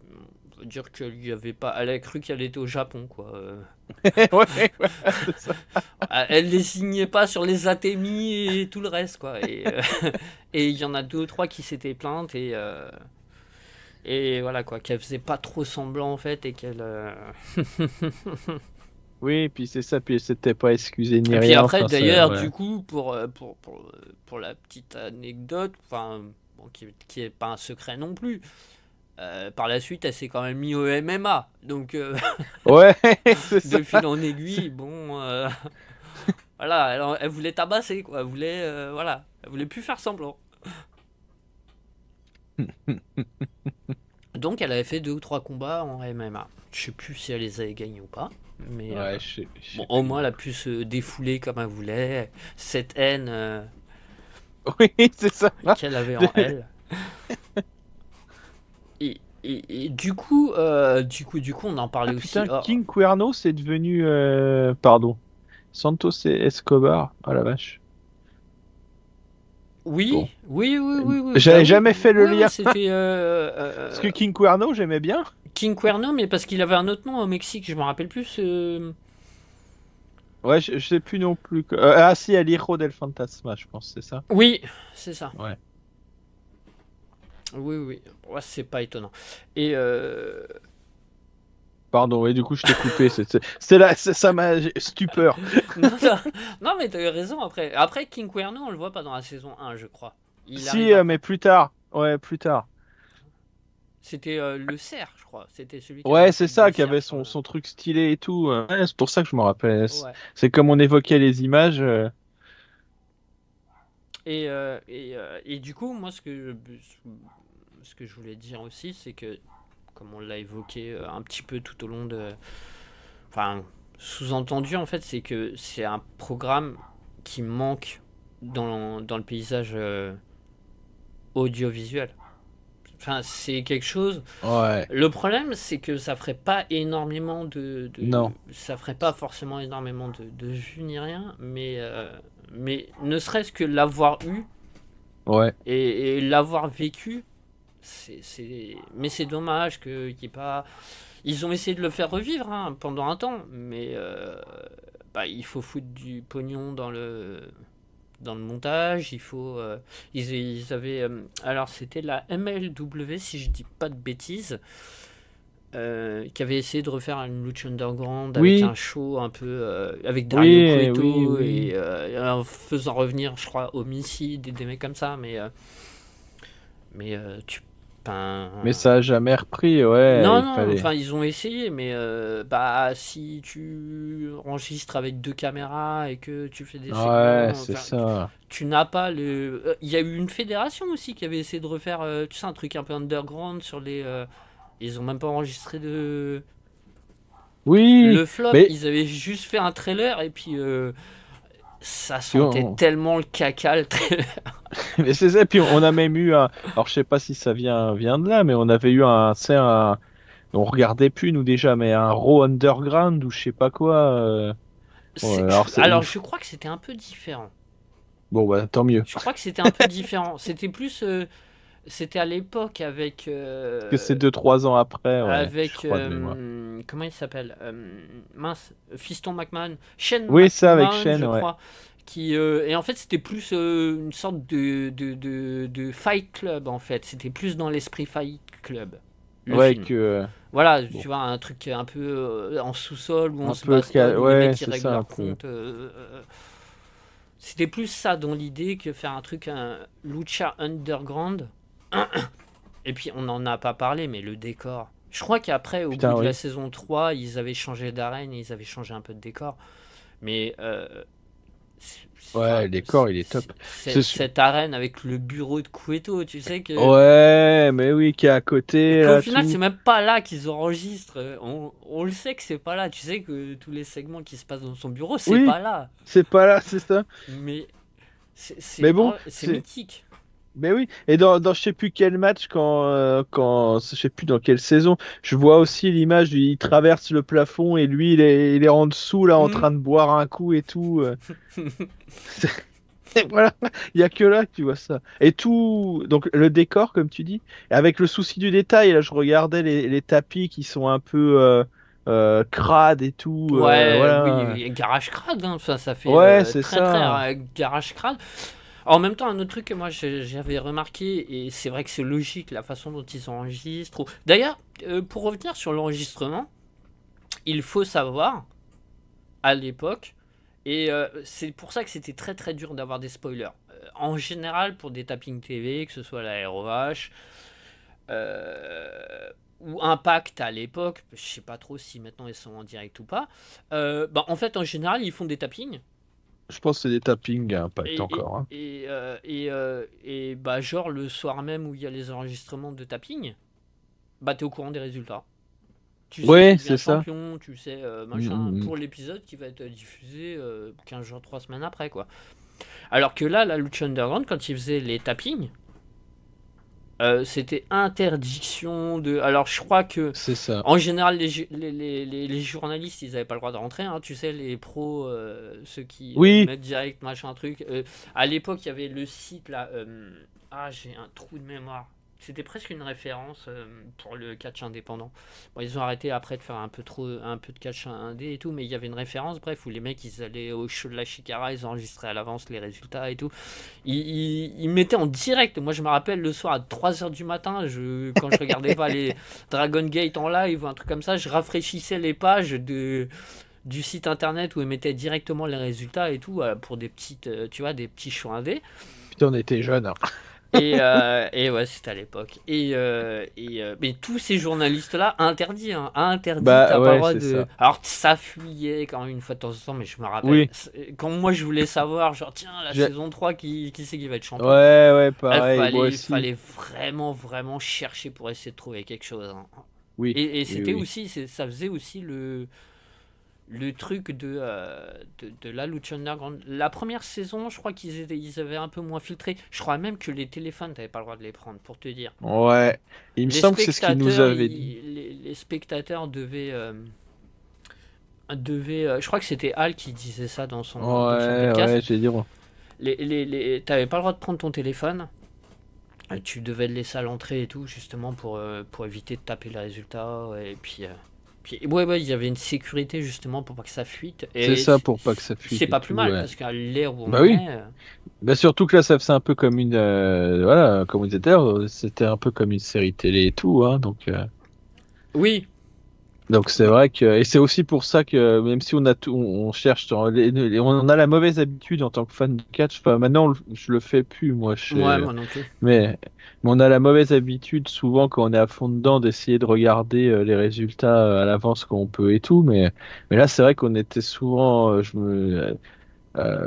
on peut dire qu'elle y avait pas. Elle a cru qu'elle était au Japon quoi. Ouais, ouais, c'est ça. Elle les signait pas sur les atémis et tout le reste quoi. Et il y en a deux ou trois qui s'étaient plaintes et voilà quoi, qu'elle faisait pas trop semblant en fait et qu'elle. Oui, puis c'est ça, puis c'était pas excusé ni Et puis rien, après enfin, ça, d'ailleurs ouais. du coup pour la petite anecdote, enfin bon, qui est pas un secret non plus. Par la suite, elle s'est quand même mise au MMA. Donc, Ouais, c'est ça. de fil en aiguille, bon, voilà, elle voulait tabasser, quoi. Elle voulait, voilà, elle voulait plus faire semblant. Donc, elle avait fait deux ou trois combats en MMA. Je sais plus si elle les avait gagnés ou pas, mais Ouais, je bon, sais au plus moins, elle non a plus. pu se défouler comme elle voulait. Cette haine Oui, c'est ça. qu'elle avait en elle. Et du coup, on en Ah parlait aussi. putain, Oh, King Cuerno, c'est devenu... Pardon. Santos et Escobar. Ah la vache. Bon. oui, oui, oui, oui, oui, bah J'avais oui, jamais fait le ouais, ouais, lien. c'était Parce que King Cuerno, j'aimais bien. King Cuerno, mais parce qu'il avait un autre nom au Mexique, je me rappelle plus. Ouais, je sais plus non plus. Ah si, El Hijo del Fantasma, je pense, c'est ça. Oui, c'est ça. Ouais. Oui, oui. Ouais, c'est pas étonnant. Et Pardon, et du coup, je t'ai coupé. C'est là, ça m'a stupeur. Non, non, non, mais t'as eu raison après. Après, King Cuerno, on le voit pas dans la saison 1, je crois. Il arrive Si, après. mais plus tard. Ouais, plus tard. C'était le cerf, je crois. C'était celui qui avait Ouais, la c'est tête de ça, qui cerf avait sur le. son truc stylé et tout. Ouais, c'est pour ça que je me rappelle. Ouais. C'est comme on évoquait les images. Et du coup, moi, ce que je voulais dire aussi, c'est que, comme on l'a évoqué un petit peu tout au long de. Enfin, sous-entendu, en fait, c'est que c'est un programme qui manque dans le paysage audiovisuel. Enfin, c'est quelque chose. Ouais, Le problème, c'est que ça ferait pas énormément non. ça ferait pas forcément énormément de vues ni rien, mais ne serait-ce que l'avoir eu Ouais. et l'avoir vécu, mais c'est dommage qu'il y ait pas. Ils ont essayé de le faire revivre hein, pendant un temps, mais bah, il faut foutre du pognon dans le montage, ils avaient alors c'était la MLW si je dis pas de bêtises, qui avait essayé de refaire une Lucha Underground avec Oui, un show un peu avec Dario oui, oui, Cueto oui. et en faisant revenir je crois Homicide et des mecs comme ça, mais tu ben, Mais ça a jamais repris, ouais, non, il non, fallait. enfin ils ont essayé, mais bah si tu enregistres avec deux caméras et que tu fais des Ouais, segments, c'est enfin ça. tu n'as pas le. Il y a eu une fédération aussi qui avait essayé de refaire, tu sais, un truc un peu underground sur les. Ils ont même pas enregistré de. Oui, Le flop, mais, ils avaient juste fait un trailer et puis ça puis sentait tellement le caca le trailer. mais c'est ça, puis on a même eu un. Alors je sais pas si ça vient de là, mais on avait eu on regardait plus nous déjà, mais un Raw Underground ou je sais pas quoi. Ouais, alors c'est Alors je ouf. crois que c'était un peu différent. Bon bah tant mieux. Je crois que c'était un peu différent. C'était plus. C'était à l'époque avec. Que c'est 2-3 ans après, ouais, je Avec. crois de mémoire. Comment il s'appelle mince, Fiston McMahon. Shane Oui, ça avec McMahon, Shane, je ouais. crois. Et en fait, c'était plus une sorte de Fight Club, en fait. C'était plus dans l'esprit Fight Club, le Ouais, film. que. Voilà, Bon. tu vois, un truc un peu en sous-sol où on Un se peu. bastonne, où les Ouais, mecs ils c'est règlent ça, un leur peu. compte. C'était plus ça dans l'idée que faire un truc, un Lucha Underground. Et puis on n'en a pas parlé, mais le décor. Je crois qu'après, au bout Putain, de la oui. saison 3 ils avaient changé d'arène et ils avaient changé un peu de décor. Mais Ouais, le décor, il est top. C'est sûr. cette arène avec le bureau de Cueto, tu sais que Ouais, mais oui, qui est à côté, qu'au là, final tout. c'est même pas là qu'ils enregistrent. On le sait que c'est pas là. Tu sais que tous les segments qui se passent dans son bureau, c'est Oui, pas là. c'est pas là, c'est ça. Mais Mais bon, c'est c'est. mythique. Mais oui, et dans je sais plus quel match, je sais plus dans quelle saison, je vois aussi l'image, il traverse le plafond et lui, il est en dessous, là, en Hmm. train de boire un coup et tout. Et voilà, il y a que là que tu vois ça. Et tout, donc le décor, comme tu dis, avec le souci du détail, là, je regardais les tapis qui sont un peu crades et tout, Ouais, voilà. oui, Garage Crade, hein, ça fait Ouais, c'est très très ça. Garage Crade. En même temps, un autre truc que moi j'avais remarqué, et c'est vrai que c'est logique la façon dont ils enregistrent. D'ailleurs, pour revenir sur l'enregistrement, il faut savoir, à l'époque, et c'est pour ça que c'était très très dur d'avoir des spoilers. En général, pour des tapping TV, que ce soit la ROH, euh, ou Impact à l'époque, je sais pas trop si maintenant ils sont en direct ou pas, bah, en fait, en général, ils font des tappings. Je pense que c'est des tappings à Impact Et, et, encore, hein. et bah, genre le soir même où il y a les enregistrements de tapping, bah t'es au courant des résultats. Tu sais Ouais, qui devient c'est ça. champion, tu sais Mm, machin, mm, mm. pour l'épisode qui va être diffusé 15 jours, 3 semaines après quoi. Alors que là, la Lucha Underground, quand ils faisaient les tappings, c'était interdiction de. Alors je crois que C'est ça. en général, les journalistes, ils n'avaient pas le droit de rentrer. Hein, tu sais, les pros, ceux qui Oui, mettent direct, machin, truc. À l'époque, il y avait le site là. Ah, j'ai un trou de mémoire. C'était presque une référence pour le catch indépendant. Bon, ils ont arrêté après de faire un peu de catch indé et tout, mais il y avait une référence, bref, où les mecs ils allaient au show de la Chicara, ils enregistraient à l'avance les résultats et tout. Ils mettaient en direct. Moi, je me rappelle le soir à 3h du matin, quand je regardais pas les Dragon Gate en live ou un truc comme ça, je rafraîchissais les pages du site internet où ils mettaient directement les résultats et tout pour des petites, tu vois, des petits shows indés. Putain, on était jeunes. Hein. Et ouais, c'était à l'époque. Mais tous ces journalistes-là, interdits, hein, interdits, t'as pas le Ouais, droit c'est de. ça. Alors, ça fuyait quand même une fois de temps en temps, mais je me rappelle. Oui. Quand moi je voulais savoir, genre, tiens, la J'ai- saison 3 qui c'est qui va être champion? Ouais, Il pareil, moi fallait, aussi. fallait vraiment, vraiment chercher pour essayer de trouver quelque chose, hein. Oui, Et oui, c'était oui. aussi, ça faisait aussi le truc de la Lucha Underground. La première saison, je crois ils avaient un peu moins filtré. Je crois même que les téléphones, t'avais pas le droit de les prendre, pour te dire. Ouais. Il me Les semble que c'est ce qu'il nous spectateurs, avait dit. les spectateurs devaient je crois que c'était Al qui disait ça dans son Ouais, podcast. j'ai dit. T'avais pas le droit de prendre ton téléphone. Et tu devais le laisser à l'entrée et tout, justement pour éviter de taper les résultats. Et puis ouais, il y avait une sécurité justement pour pas que ça fuite. C'est Et ça pour pas que ça c'est fuite et pas plus tout, mal ouais. parce qu'à l'ère où Bah on oui. est. Bah surtout que là, ça faisait un peu comme une, voilà, comme on disait tout à l'heure, c'était un peu comme une série télé et tout, hein, Oui, donc c'est bah, vrai que, et c'est aussi pour ça que même si on a tout, on cherche, on a la mauvaise habitude en tant que fan de catch. Enfin, maintenant, je le fais plus, moi, ouais, moi non plus. mais on a la mauvaise habitude souvent quand on est à fond dedans d'essayer de regarder les résultats à l'avance quand on peut et tout. Mais là, c'est vrai qu'on était souvent,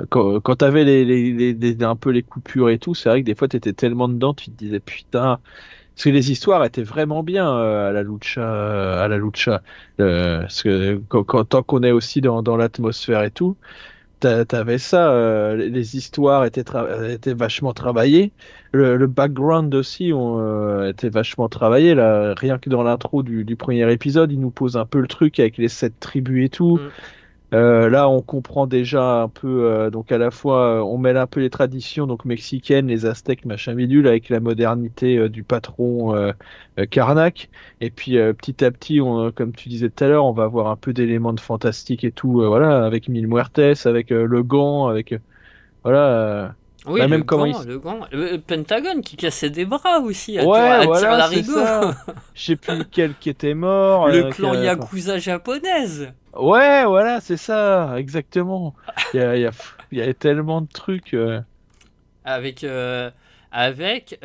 quand t'avais un peu les coupures et tout, c'est vrai que des fois t'étais tellement dedans, tu te disais putain, parce que les histoires étaient vraiment bien à la lucha, parce que tant qu'on est aussi dans l'atmosphère et tout, t'avais ça, les histoires étaient vachement travaillées, le background aussi était vachement travaillé là, rien que dans l'intro du premier épisode, il nous pose un peu le truc avec les 7 tribus et tout. Mm. Là, on comprend déjà un peu, donc à la fois, on mêle un peu les traditions donc mexicaines, les Aztèques, machin bidule, avec la modernité du patron Karnak. Et puis petit à petit, comme tu disais tout à l'heure, on va avoir un peu d'éléments de fantastique et tout, voilà, avec Mil Muertes, avec le gant, avec voilà, Oui, bah, le même comment il, gant, le gant. Le Pentagone qui cassait des bras aussi ouais, à tir voilà, c'est larigot. ça. Je sais plus lequel qui était mort. Le clan Yakuza japonaise. Ouais, voilà, c'est ça, exactement. Il y a tellement de trucs. Avec. Avec.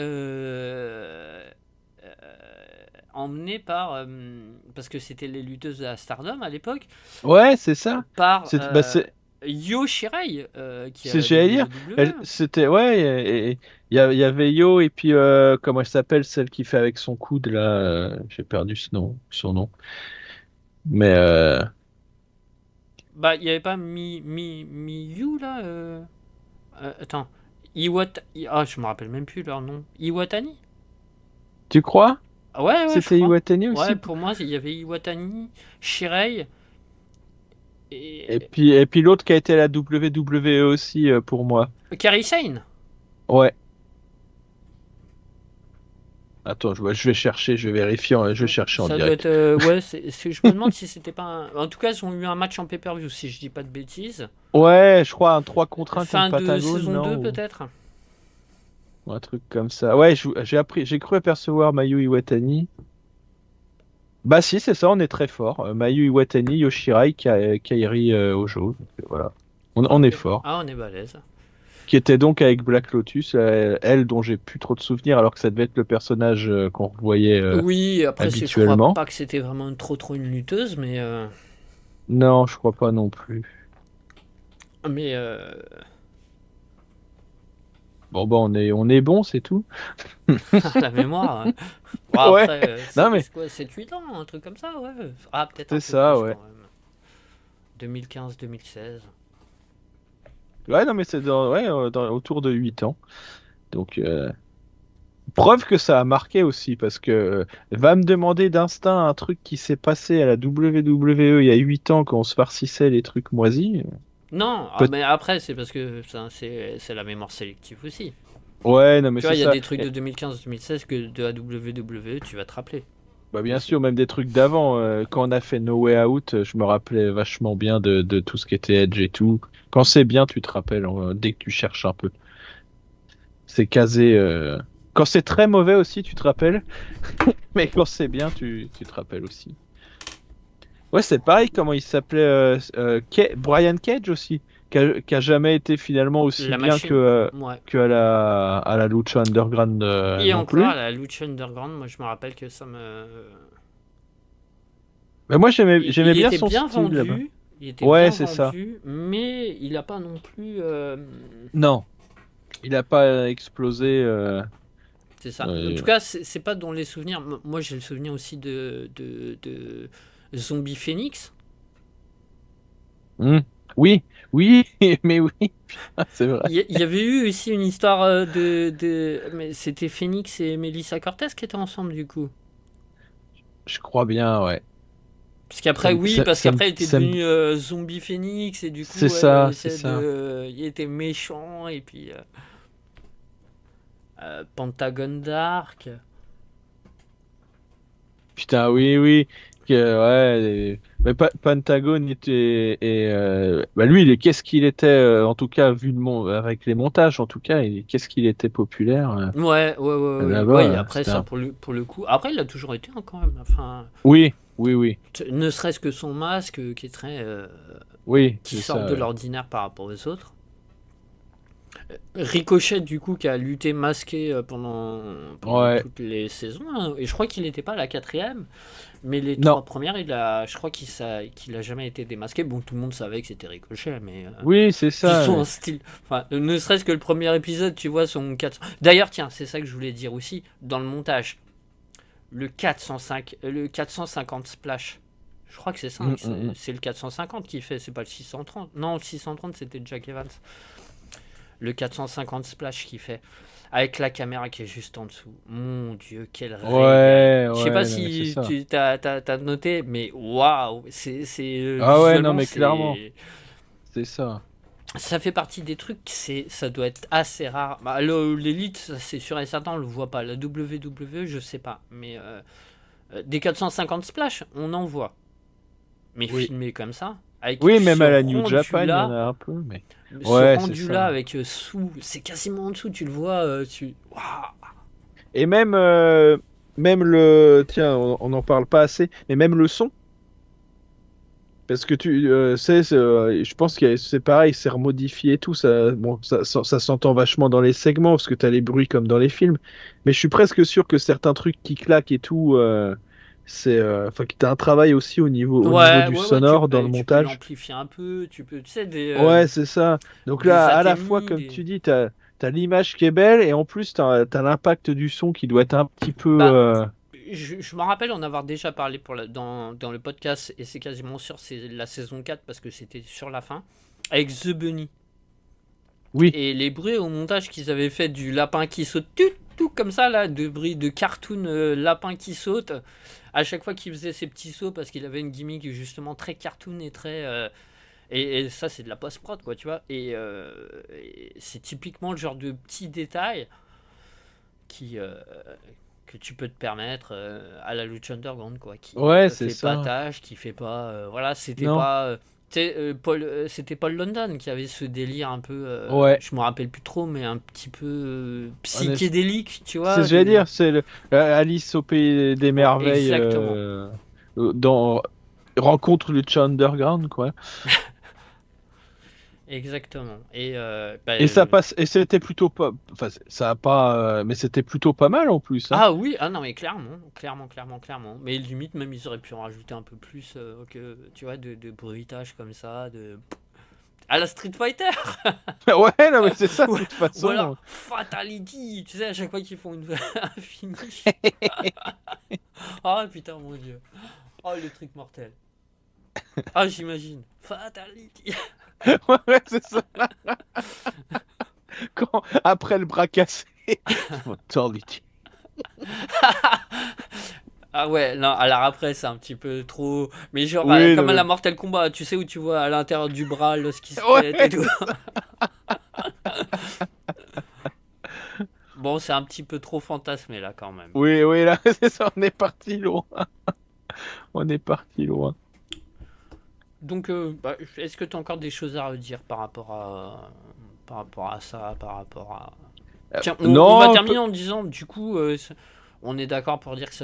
Emmené par. Parce que c'était les lutteuses de la Stardom à l'époque. Ouais, c'est ça. Par Bah, Io Shirai, qui est à c'est, la j'allais dire, WWE. c'était, ouais, et il y avait Yo, et puis, comment elle s'appelle, celle qui fait avec son coude, là, j'ai perdu son nom. Mais, Bah, il n'y avait pas Miyu là attends. Ah, je me rappelle même plus leur nom. Iwatani. tu crois? Ah ouais, je C'était crois. Iwatani Ouais, aussi? pour moi, il y avait Iwatani, Shirei Et et puis, et puis l'autre qui a été à la WWE aussi, pour moi. Kairi Sane. Ouais. Attends, je vais chercher, je vais vérifier, je vais chercher en Ça doit direct. être. Ouais, je me demande si c'était pas En tout cas, ils ont eu un match en pay-per-view, si je dis pas de bêtises. Ouais, je crois un 3 contre 1 contre Fin de Patagone, saison non? 2 peut-être. Ou un truc comme ça. Ouais, j'ai cru apercevoir Mayu Iwatani. Bah si, c'est ça, on est très fort. Mayu Iwatani, Yoshirai, Kairi Ojo. Donc, voilà. On est fort. On est balèze. Qui était donc avec Black Lotus, elle dont j'ai plus trop de souvenirs, alors que ça devait être le personnage qu'on voyait Oui, après, je crois habituellement. pas que c'était vraiment trop une lutteuse, mais. Non, je crois pas non plus. Mais. Bon, bah on est bon, c'est tout. La mémoire. Bon, Ouais, après, non mais c'est quoi, 7-8 ans, un truc comme ça, ouais. Ah, peut-être un c'est peu ça, plus ouais. quand même. 2015-2016. Ouais, non mais autour de 8 ans. Donc, preuve que ça a marqué aussi, parce que va me demander d'instinct un truc qui s'est passé à la WWE il y a 8 ans quand on se farcissait les trucs moisis. Non, Peut- mais après, c'est parce que c'est la mémoire sélective aussi. Ouais, non, mais Tu vois, c'est il y a ça. des trucs de 2015-2016 que de la WWE, tu vas te rappeler Bah, bien aussi. sûr, même des trucs d'avant. Quand on a fait No Way Out, je me rappelais vachement bien de tout ce qui était Edge et tout. Quand c'est bien, tu te rappelles, dès que tu cherches un peu. C'est casé. Quand c'est très mauvais aussi, tu te rappelles. Mais quand c'est bien, tu te rappelles aussi. Ouais, c'est pareil, comment il s'appelait Brian Cage aussi, qui a jamais été finalement aussi La bien machine, que, ouais. à la Lucha Underground Et non encore, plus. la Lucha Underground, moi je me rappelle que ça me. Mais moi, Il j'aimais bien était son bien style là-bas. vendu, il était Ouais, bien c'est ça. vendu, mais il a pas non plus. Non, il a pas explosé. C'est ça. En Euh, tout cas, c'est pas dans les souvenirs. Moi j'ai le souvenir aussi de Zombie Phoenix. hmm. Oui, oui, mais oui, putain, c'est vrai. Il y avait eu aussi une histoire mais c'était Phoenix et Melissa Cortez qui étaient ensemble du coup. Je crois bien, ouais. Parce qu'après, oui, parce Ça me, qu'après, elle était ça me- devenue Zombie Phoenix et du c'est coup, elle ça, c'est essaie ça. de. Il était méchant et puis Pentagon Dark. Putain, oui, oui. Ouais, mais Pentagone était. Bah lui, qu'est-ce qu'il était, en tout cas, vu avec les montages, en tout cas, qu'est-ce qu'il était populaire Ouais, ouais, ouais, ouais. là-bas. Ouais, et après, C'était ça, pour le coup. Après, il a toujours été hein, quand même. Enfin, Oui, oui, oui. ne serait-ce que son masque qui est très. Oui, Qui c'est sort ça, de ouais. l'ordinaire par rapport aux autres. Ricochet, du coup, qui a lutté masqué pendant Ouais. toutes les saisons. Hein, et je crois qu'il n'était pas à la quatrième. Mais les Non. trois premières, je crois qu'il a jamais été démasqué. Bon, tout le monde savait que c'était Ricochet, mais Oui, c'est juste ça. son style. Enfin, ne serait-ce que le premier épisode, tu vois, son 400. D'ailleurs, tiens, c'est ça que je voulais dire aussi, dans le montage. Le 450 splash. Je crois que c'est ça, hein, Mm, mm, mm. c'est le 450 qui fait, c'est pas le 630. Non, le 630 c'était Jack Evans. Le 450 splash qui fait. Avec la caméra qui est juste en dessous. Mon Dieu, quel régal. Ouais, Je sais pas ouais, non, mais c'est si ça. tu t'as noté, mais waouh, Ah ouais, non, visuellement mais clairement, c'est c'est ça. ça fait partie des trucs, ça doit être assez rare. Bah, l'élite, c'est sûr et certain, on le voit pas. La WWE, je sais pas, mais des 450 splash, on en voit, mais Oui. filmé comme ça, avec Oui, même ce à la New rendu Japan, il y en là. a un peu, mais. Ce Ouais, c'est rendu là ça. avec sous, c'est quasiment en dessous, tu le vois, waouh. Et même tiens, on n'en parle pas assez, mais même le son, parce que tu sais, je pense que c'est pareil, c'est remodifié et tout, ça, bon, ça s'entend vachement dans les segments, parce que tu as les bruits comme dans les films, mais je suis presque sûr que certains trucs qui claquent et tout, enfin, que tu as un travail aussi au niveau Ouais, du ouais, ouais, tu, sonore dans le bah, tu peux montage. l'amplifier un peu, tu sais, Ouais, c'est ça. Donc des là, à la fois, atténues, comme tu dis, t'as l'image qui est belle, et en plus, t'as l'impact du son qui doit être un petit peu. Bah, je me rappelle en avoir déjà parlé dans le podcast, et c'est quasiment sûr, c'est la saison 4 parce que c'était sur la fin, avec The Bunny. Oui, Et les bruits au montage qu'ils avaient fait du lapin qui saute, tout comme ça, là, de bruit de cartoon lapin qui saute, à chaque fois qu'il faisait ses petits sauts, parce qu'il avait une gimmick justement très cartoon et très. Et ça, c'est de la post-prod, quoi, tu vois. Et c'est typiquement le genre de petits détails qui, que tu peux te permettre à la Lucha Underground, quoi, qui ouais, c'est fait pas ça. tâche, qui fait pas, voilà, c'était Non, pas, tu sais, c'était Paul London qui avait ce délire un peu, ouais. je me rappelle plus trop, mais un petit peu Honnête- psychédélique, tu C'est, vois, j'allais dire, c'est Alice au pays des ouais, merveilles exactement, dans rencontre le Underground, quoi. exactement. Et bah, Et ça passe, et c'était plutôt pas, enfin, ça a pas, mais c'était plutôt pas mal en plus, hein. ah oui, ah non mais clairement, clairement, clairement, clairement. Mais limite même ils auraient pu en rajouter un peu plus que tu vois de bruitage comme ça, de à la Street Fighter. Ouais, non, mais c'est ça, de ou, toute ou alors façon. Fatality, tu sais à chaque fois qu'ils font un finish. Ah putain mon dieu. Oh le truc mortel. Ah j'imagine. Fatality. Ouais, c'est ça. Après le bras cassé. Fatality. Ah ouais, non, alors après c'est un petit peu trop. Mais genre Oui, non, comme à mais... la Mortal Kombat, tu sais où tu vois à l'intérieur du bras l'os qui se pète et Ouais, tout. Bon, c'est un petit peu trop fantasmé là quand même. Oui, oui, là, c'est ça, on est parti loin. On est parti loin. Donc, est-ce que tu as encore des choses à redire par rapport à ça, par rapport à... Tiens, on va Non, terminer en disant, du coup, on est d'accord pour dire que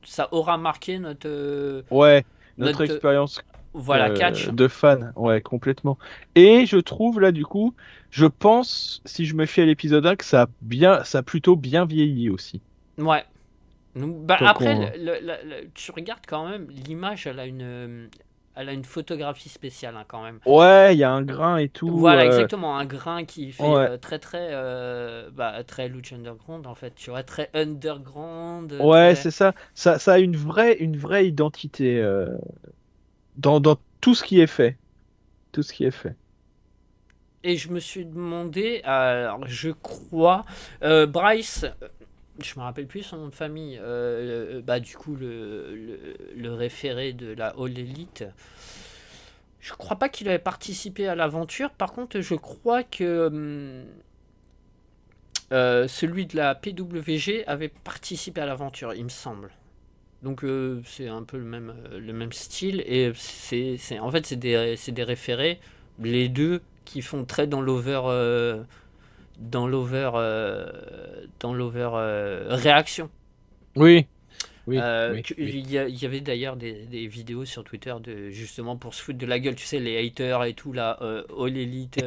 ça aura marqué ouais, notre notre expérience voilà, catch. de fan, ouais, complètement. Et je trouve là, du coup, je pense, si je me fie à l'épisode 1, que ça a plutôt bien vieilli aussi. Ouais. Donc, Donc après, on... tu regardes quand même, l'image, elle a une photographie spéciale hein, quand même. Ouais, il y a un grain et tout. Voilà, exactement, un grain qui fait Ouais, très Lucha Underground en fait, tu vois, très underground, ouais, très... c'est ça. Ça a une vraie identité dans tout ce qui est fait. Tout ce qui est fait. Et je me suis demandé, alors je crois, Bryce, je me rappelle plus son nom de famille, du coup le référé de la All Elite, je crois pas qu'il avait participé à l'aventure, par contre je crois que celui de la PWG avait participé à l'aventure, il me semble. Donc c'est un peu le même style et en fait c'est des référés, les deux qui font très dans l'over réaction. Oui, oui, oui, oui. Il y avait d'ailleurs des vidéos sur Twitter de justement pour se foutre de la gueule, tu sais, les haters et tout là, All Elite,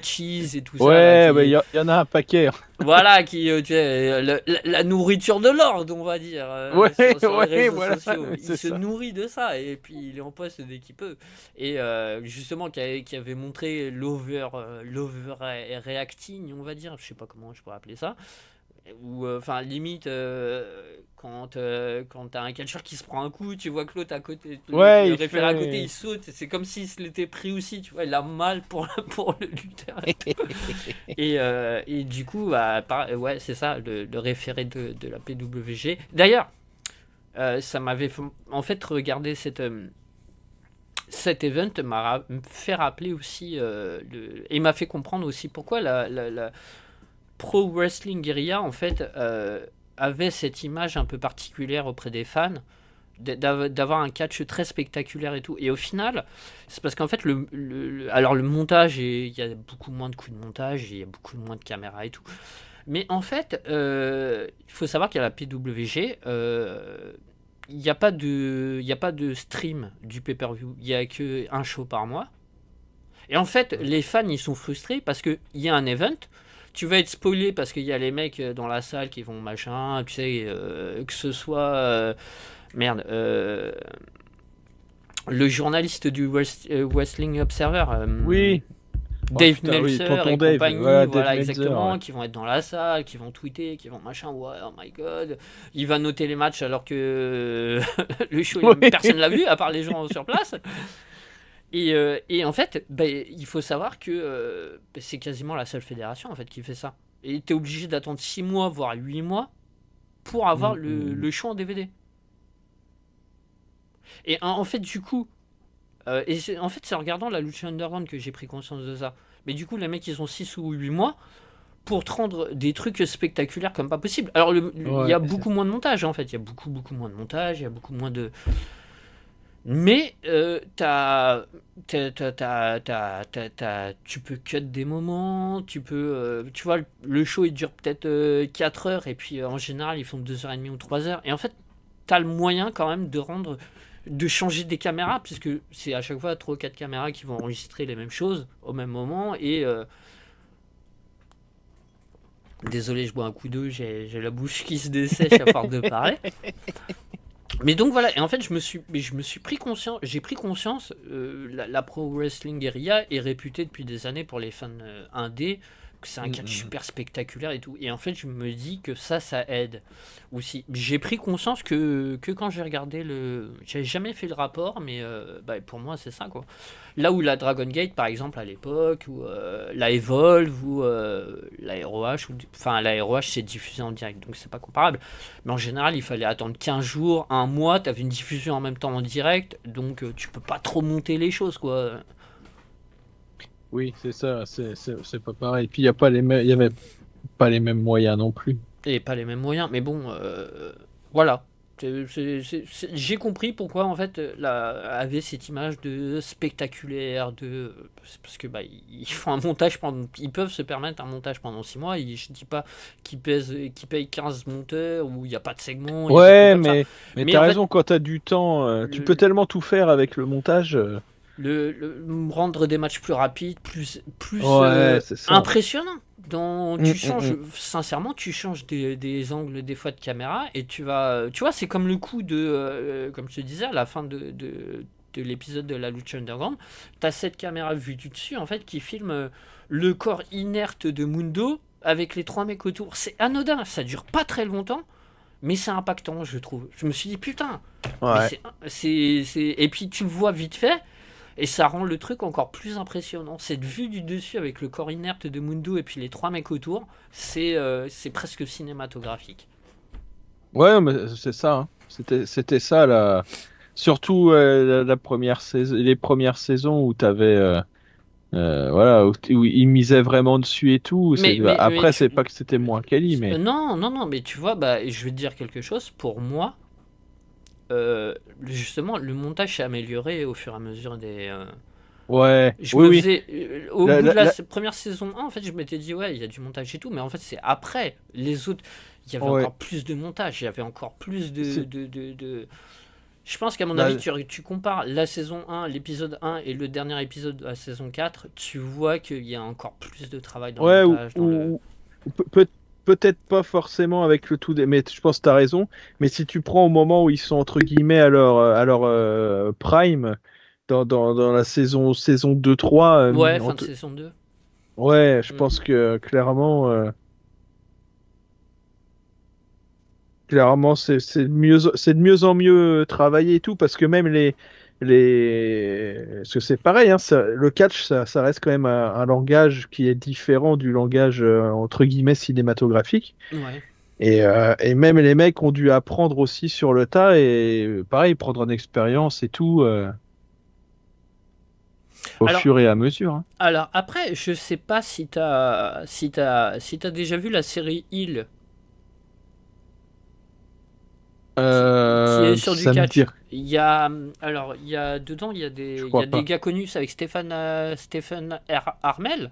Cheese et tout ça là, Ouais, bah, qui y en a un paquet. voilà, qui tu sais, la nourriture de l'ordre, on va dire, Ouais, sur les ouais, réseaux voilà, sociaux. Il c'est se ça. nourrit de ça et puis il est en poste dès qu'il peut. Et justement, qui avait montré l'over reacting, on va dire, je sais pas comment je pourrais appeler ça. Ou enfin limite quand t'as un catcheur qui se prend un coup, tu vois que l'autre à côté, Ouais, le il référé à côté, il fait. saute, c'est comme s'il se l'était pris aussi, tu vois, il a mal pour pour le lutteur. Et du coup, ouais, c'est ça, le référé de la PWG. D'ailleurs, ça m'avait en fait regardé cet event m'a fait rappeler aussi et m'a fait comprendre aussi pourquoi la Pro Wrestling Guerrilla en fait avait cette image un peu particulière auprès des fans d'avoir un catch très spectaculaire et tout. Et au final, c'est parce qu'en fait, alors le montage, il y a beaucoup moins de coups de montage, il y a beaucoup moins de caméras et tout. Mais en fait, il faut savoir qu'à la PWG, il n'y a pas de stream du pay-per-view. Il n'y a qu'un show par mois. Et en fait, les fans, ils sont frustrés parce qu'il y a un event. Tu vas être spoilé parce qu'il y a les mecs dans la salle qui vont machin, tu sais, que ce soit... merde, le journaliste du Wrestling Observer, Oui. Oh Dave putain, oui, Meltzer et tonton Dave. compagnie, Voilà, Dave voilà Meltzer. Ouais. exactement, qui vont être dans la salle, qui vont tweeter, qui vont machin, ouais, oh my god. Il va noter les matchs alors que le show, personne l'a vu, à part les gens sur place. Et en fait, il faut savoir que c'est quasiment la seule fédération en fait, qui fait ça. Et tu es obligé d'attendre 6 mois, voire 8 mois, pour avoir le show en DVD. Et en fait, du coup, en fait, c'est en regardant la Lucha Underground que j'ai pris conscience de ça. Mais du coup, les mecs, ils ont 6 ou 8 mois pour te rendre des trucs spectaculaires comme pas possible. Alors, il y Ouais, a beaucoup moins de montage, en fait. Il y a beaucoup moins de montage, il y a beaucoup moins de... Mais tu peux cut des moments, tu vois, le show il dure peut-être 4 heures et puis en général ils font 2h30 ou 3 heures. Et en fait, t'as le moyen quand même de changer des caméras, puisque c'est à chaque fois 3 ou 4 caméras qui vont enregistrer les mêmes choses au même moment. Et désolé, je bois un coup d'eau, j'ai la bouche qui se dessèche à force de parler. Mais donc voilà, et en fait je me suis pris conscience, j'ai pris conscience, la Pro Wrestling Guerrilla est réputée depuis des années pour les fans indés, que c'est un catch super spectaculaire et tout. Et en fait je me dis que ça aide aussi. J'ai pris conscience que quand j'ai regardé j'avais jamais fait le rapport, mais pour moi c'est ça quoi. Là où la Dragon Gate par exemple à l'époque, ou la Evolve, ou la ROH, enfin la ROH c'est diffusé en direct, donc c'est pas comparable. Mais en général, il fallait attendre 15 jours, un mois, t'avais une diffusion en même temps en direct, donc tu peux pas trop monter les choses, quoi. oui, c'est ça. C'est pas pareil. Puis il y a pas les mêmes. pas les mêmes moyens non plus. Et pas les mêmes moyens, mais bon, voilà. J'ai compris pourquoi en fait avait cette image de spectaculaire, c'est parce que bah ils font un montage ils peuvent se permettre un montage pendant 6 mois. Je dis pas qu'ils payent 15 monteurs où il n'y a pas de segments, il y a des trucs Ouais, comme ça. mais Mais t'as en fait, raison, quand t'as du temps, tu peux le, tellement tout faire avec le montage. rendre des matchs plus rapides, plus Ouais, c'est ça. impressionnants. Mm, mm, mm. Sincèrement, tu changes des angles des fois de caméra et tu vois, c'est comme le coup comme je te disais, à la fin de l'épisode de la Lucha Underground, t'as cette caméra vue du dessus, en fait, qui filme le corps inerte de Mundo avec les 3 mecs autour. C'est anodin, ça dure pas très longtemps, mais c'est impactant, je trouve. Je me suis dit, putain, mais Ouais. et puis tu le vois vite fait, et ça rend le truc encore plus impressionnant. Cette vue du dessus avec le corps inerte de Mundo et puis les 3 mecs autour, c'est presque cinématographique. Ouais, mais c'est ça, hein. C'était ça, là. Surtout la première saison, les premières saisons où t'avais, voilà, où ils misaient vraiment dessus et tout. Mais Après, c'est pas que c'était moins quali, mais non, non, non, mais tu vois, bah, je vais te dire quelque chose. Pour moi, justement, le montage s'est amélioré au fur et à mesure ouais, je oui, me oui. faisais. Au La- bout de la- la la- première saison 1, en fait, je m'étais dit, ouais, il y a du montage et tout, mais en fait, c'est après. Les autres, il y avait ouais, encore plus de montage, il y avait encore plus c'est, Je pense qu'à mon avis, bah, tu compares la saison 1, l'épisode 1 et le dernier épisode de la saison 4, tu vois qu'il y a encore plus de travail dans le ouais, montage, dans le... ou peut-être pas forcément avec le tout, mais je pense que t'as raison. Mais si tu prends au moment où ils sont entre guillemets à leur prime, dans la saison 2-3, Ouais, fin de saison 2. ouais, je Mm. pense que clairement, c'est de mieux en mieux travaillé et tout, parce que même parce que c'est pareil, hein, le catch, ça reste quand même un langage qui est différent du langage, entre guillemets, cinématographique. Ouais. Et même les mecs ont dû apprendre aussi sur le tas et pareil, prendre en expérience et tout, au Alors, fur et à mesure, hein. alors après, je sais pas si t'as déjà vu la série Hill, qui est sur du Ça me dit, catch. Il y a dedans, je il y crois a des pas. gars connus avec Stephen Armel,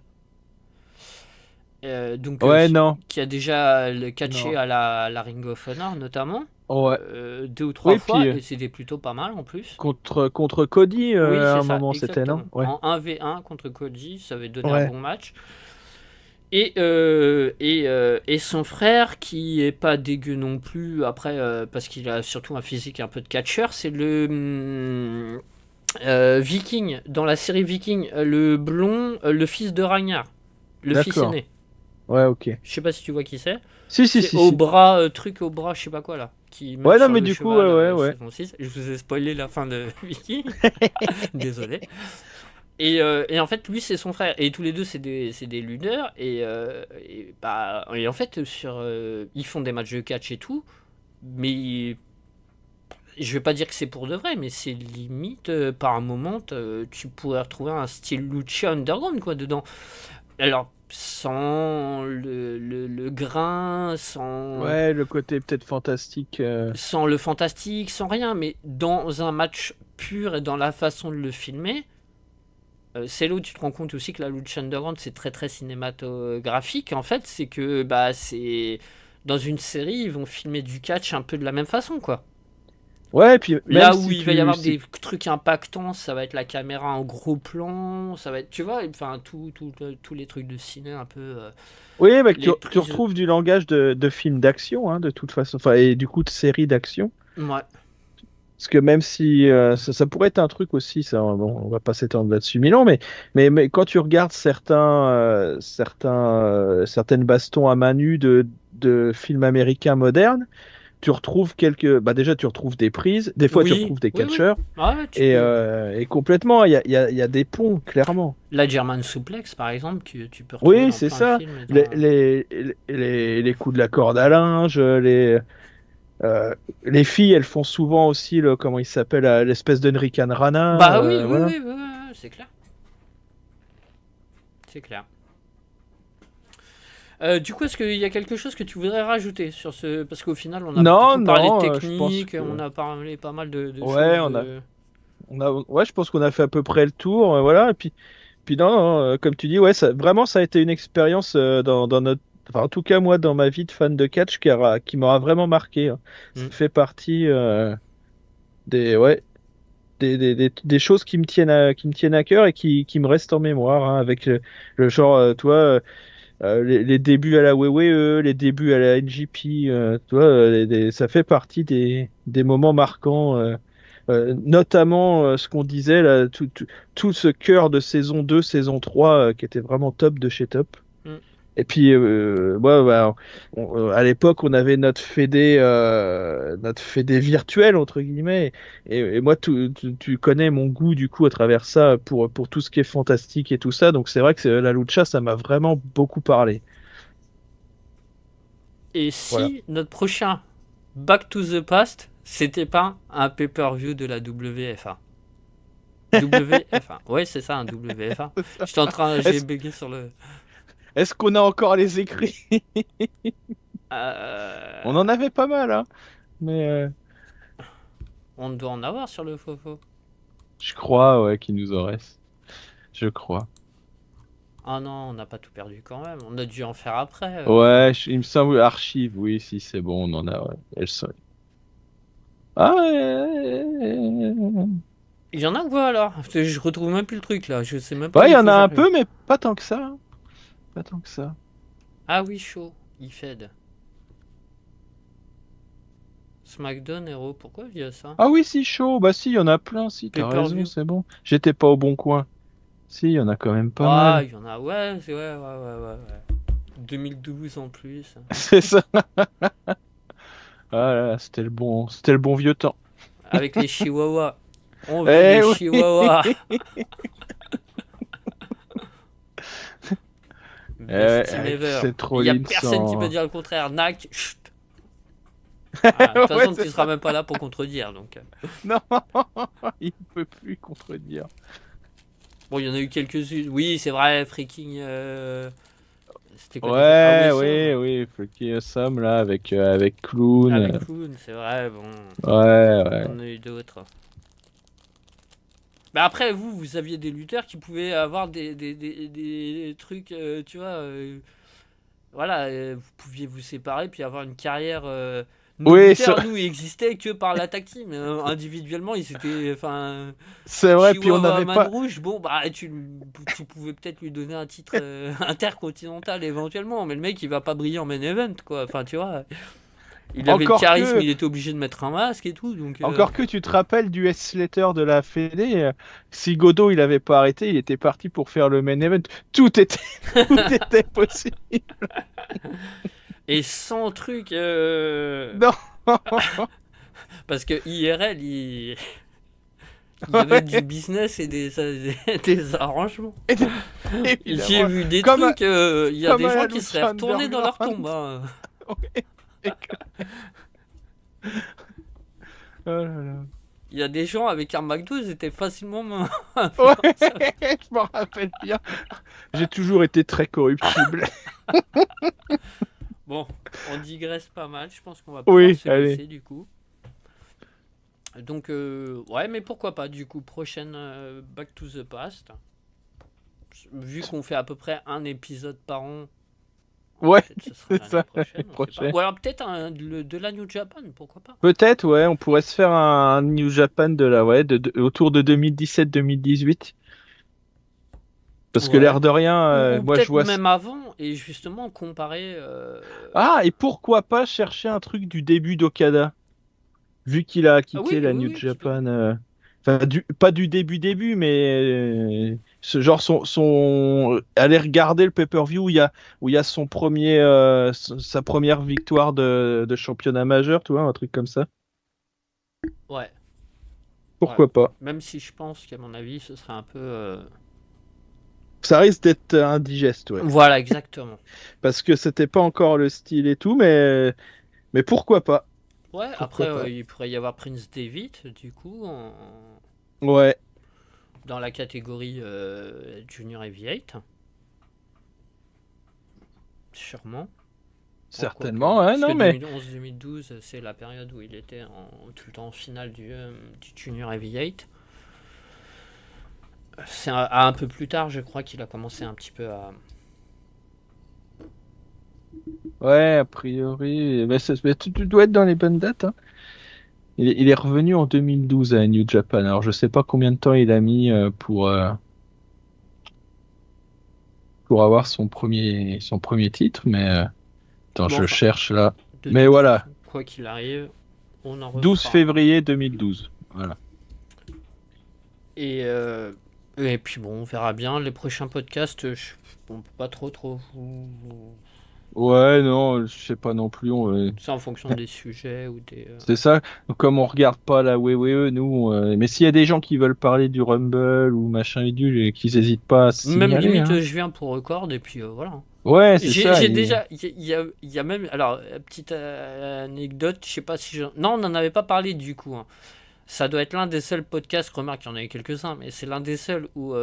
Ouais, non, qui a déjà le catché non. à la Ring of Honor notamment, Ouais. 2 ou 3 Oui, fois, puis et c'était plutôt pas mal en plus. contre Cody, Oui, à c'est un ça, moment, c'était, non? exactement. Ouais. En 1v1 contre Koji, ça avait donné un Ouais. bon match. Et son frère, qui est pas dégueu non plus, après, parce qu'il a surtout un physique un peu de catcheur, c'est le Viking, dans la série Viking, le blond, le fils de Ragnar, le fils D'accord. aîné. Ouais, ok. Je sais pas si tu vois qui c'est. Si, si, C'est si, au si. bras, truc au bras, je sais pas quoi là, qui monte Ouais, non, sur mais le du coup, ouais, cheval, ouais, ouais. saison 6. Je vous ai spoilé la fin de Viking, désolé. Et en fait, lui, c'est son frère. Et tous les deux, c'est des luneurs. Et en fait, ils font des matchs de catch et tout. Mais je vais pas dire que c'est pour de vrai, mais c'est limite, par un moment, tu pourrais retrouver un style Lucha Underground, quoi, dedans. Alors, sans le grain, Ouais, le côté peut-être fantastique. sans le fantastique, sans rien, mais dans un match pur et dans la façon de le filmer. C'est là où tu te rends compte aussi que la Lucha Underground c'est très très cinématographique. En fait, c'est que bah c'est dans une série ils vont filmer du catch un peu de la même façon quoi. Ouais, et puis même Là où si il va y avoir si... des trucs impactants, ça va être la caméra en gros plan, ça va être tu vois, enfin tous les trucs de ciné un peu Oui, bah, que les tu prises. retrouves du langage de film d'action, hein, de toute façon. Enfin, et du coup, de série d'action. Ouais. Parce que même si ça pourrait être un truc aussi, ça, bon, on va pas s'étendre là-dessus 1000 ans, mais quand tu regardes certaines bastons à main nue de films américains modernes, tu retrouves bah déjà tu retrouves des prises, des fois tu Oui, retrouves des oui, oui. catcheurs, Ah ouais, tu peux. et complètement, il y a des ponts, clairement. La German Suplex par exemple, que tu peux retrouver Oui, dans c'est plein de ça. films et Les, dans. les, les coups de la corde à linge, Euh, les filles, elles font souvent aussi comment il s'appelle, l'espèce d'Enrican Rana, Bah oui, oui, voilà. oui, oui, oui, oui, c'est clair. C'est clair. Du coup, est-ce qu'il y a quelque chose que tu voudrais rajouter sur ce... Parce qu'au final, on a Non, beaucoup parlé de non, je pense technique, on que a parlé pas mal de ouais, choses de... ouais, je pense qu'on a fait à peu près le tour, voilà. Et puis non, non, comme tu dis, ouais, vraiment, ça a été une expérience dans notre, enfin, en tout cas moi, dans ma vie de fan de catch, qui m'aura vraiment marqué, hein. Ça Hmm. fait partie ouais, des choses qui me tiennent à cœur et qui me restent en mémoire, hein, avec le genre, toi, les débuts à la WWE, les débuts à la NJP, tu vois, ça fait partie des moments marquants, notamment ce qu'on disait là, tout ce cœur de saison 2, saison 3, qui était vraiment top de chez top. Hmm. Et puis, ouais, bah, à l'époque, on avait notre fédé virtuel, entre guillemets. Et moi, tu connais mon goût, du coup, à travers ça, pour tout ce qui est fantastique et tout ça. Donc, c'est vrai que la lucha, ça m'a vraiment beaucoup parlé. Et Voilà. si notre prochain Back to the Past, c'était pas un pay-per-view de la WFA? WFA. Ouais, c'est ça, un WFA. J'étais en train, j'ai Est-ce, bugué sur le... est-ce qu'on a encore les écrits? On Euh, en avait pas mal, hein. Mais On doit en avoir sur le fofo. je crois, ouais, qu'il nous en reste. Je crois. Ah non, on n'a pas tout perdu quand même. On a dû en faire après. Ouais, il me semble, archive, oui, si, c'est bon, on en a, ouais. Elles sont... Ah, Il y en a ou quoi alors? Parce que je retrouve même plus le truc là. Je sais même pas ouais, où il il y en faut a un chercher. peu, mais pas tant que ça, hein. Pas tant que ça. Ah oui, chaud. Il fed. SmackDown, Hero. Pourquoi il y a ça? Ah oui, si, chaud. Bah si, il y en a plein, si, t'as raison, Pay-per-view. c'est bon. J'étais pas au bon coin. Si, il y en a quand même pas Ah, mal. il y en a. Ouais, c'est ouais, ouais, ouais, ouais, ouais. 2012 en plus. C'est ça. Ah là, c'était le bon vieux temps. Avec les chihuahuas. On veut les Eh oui. chihuahuas. Best team Avec ever. cette Il y a Rollins personne qui peut sans... dire le contraire. Nak. Chut. Ah, de toute Ouais, façon, tu c'est seras ça. même pas là pour contredire. Donc. Non, il peut plus contredire. Bon, il y en a eu quelques-unes. Oui, c'est vrai. Freaking. C'était quoi déjà? Ah oui, Ouais, Sam. oui, oui, Freaky Awesome, là, avec Clown. Avec Clown, c'est vrai. Bon, Ouais, il y ouais. en a eu d'autres. Mais après, vous aviez des lutteurs qui pouvaient avoir des trucs, tu vois. Voilà, vous pouviez vous séparer puis avoir une carrière. Nos Oui, lutteurs, nous, ils existaient que par la tag team. Individuellement, ils étaient. Enfin, c'est vrai, puis on Chihuahua n'avait Man pas... Rouge, bon, bah, tu pouvais peut-être lui donner un titre intercontinental éventuellement, mais le mec, il va pas briller en main event, quoi. Enfin, tu vois, il avait le Encore charisme, que... il était obligé de mettre un masque et tout, donc. Encore que tu te rappelles du S-Letter de la Fédé, si Godot il avait pas arrêté, il était parti pour faire le main event. Tout était, tout était possible. Et sans truc. Non. Parce que IRL, il y avait du Ouais, business et des arrangements. J'ai évidemment. vu des Comme à, trucs, il y a comme des à gens la qui seraient Lucha retournés dans leur Underground. tombe, hein. Ouais, et oh là là. Il y a des gens avec un McDo, ils étaient facilement Ouais, influençables. je m'en rappelle bien. J'ai toujours été très corruptible. Bon, on digresse pas mal. Je pense qu'on va pouvoir Oui, se allez. laisser du coup. Donc, ouais, mais pourquoi pas du coup, prochaine Back to the Past. Vu qu'on fait à peu près un épisode par an, Ouais, peut-être ce sera c'est l'année ça, l'année prochaine, on sait pas. prochaine. Ou alors peut-être de la New Japan, pourquoi pas. Peut-être, ouais, on pourrait se faire un New Japan ouais, autour de 2017-2018. Parce que Ouais. l'air de rien, Ou moi je peut-être vois. même avant, et justement comparer. Ah, et pourquoi pas chercher un truc du début d'Okada, vu qu'il a Ah oui, quitté la oui, New oui, tu peux. Japan. Enfin, pas du début, mais ce genre aller regarder le pay-per-view où il y a sa première victoire de championnat majeur, tu vois, un truc comme ça. Ouais, ouais. Pourquoi pas? Même si je pense qu'à mon avis, ce serait un peu. Ça risque d'être indigeste, ouais. Voilà, exactement. Parce que c'était pas encore le style et tout, mais pourquoi pas? Ouais, après, Pourquoi pas? il pourrait y avoir Prince David, du coup, Ouais. dans la catégorie Junior Heavyweight. sûrement. Certainement, ouais, Parce non, que mais 2011-2012, c'est la période où il était tout le temps en finale du Junior Heavyweight. C'est un peu plus tard, je crois, qu'il a commencé un petit peu à... ouais, a priori, mais tu dois être dans les bonnes dates, hein. Il est revenu en 2012 à New Japan. Alors, je sais pas combien de temps il a mis pour avoir son premier titre, mais attends, Bon, je enfin, cherche là. de Mais toute voilà, façon, quoi qu'il arrive, on en 12 refera. février 2012. Voilà. Et, euh, et puis bon, on verra bien. Les prochains podcasts, on peut pas trop. Ouais, non, je sais pas non plus. C'est en fonction des sujets ou des. C'est ça. Comme on regarde pas la WWE, nous. Mais s'il y a des gens qui veulent parler du Rumble ou machin et du, qu'ils hésitent pas à se Même signaler, limite, hein. je viens pour record et puis voilà. Ouais, c'est ça. J'ai déjà. Il y a même. Alors, petite anecdote, je sais pas si. Non, on n'en avait pas parlé du coup, hein. Ça doit être l'un des seuls podcasts, remarque, il y en avait quelques-uns, mais c'est l'un des seuls où,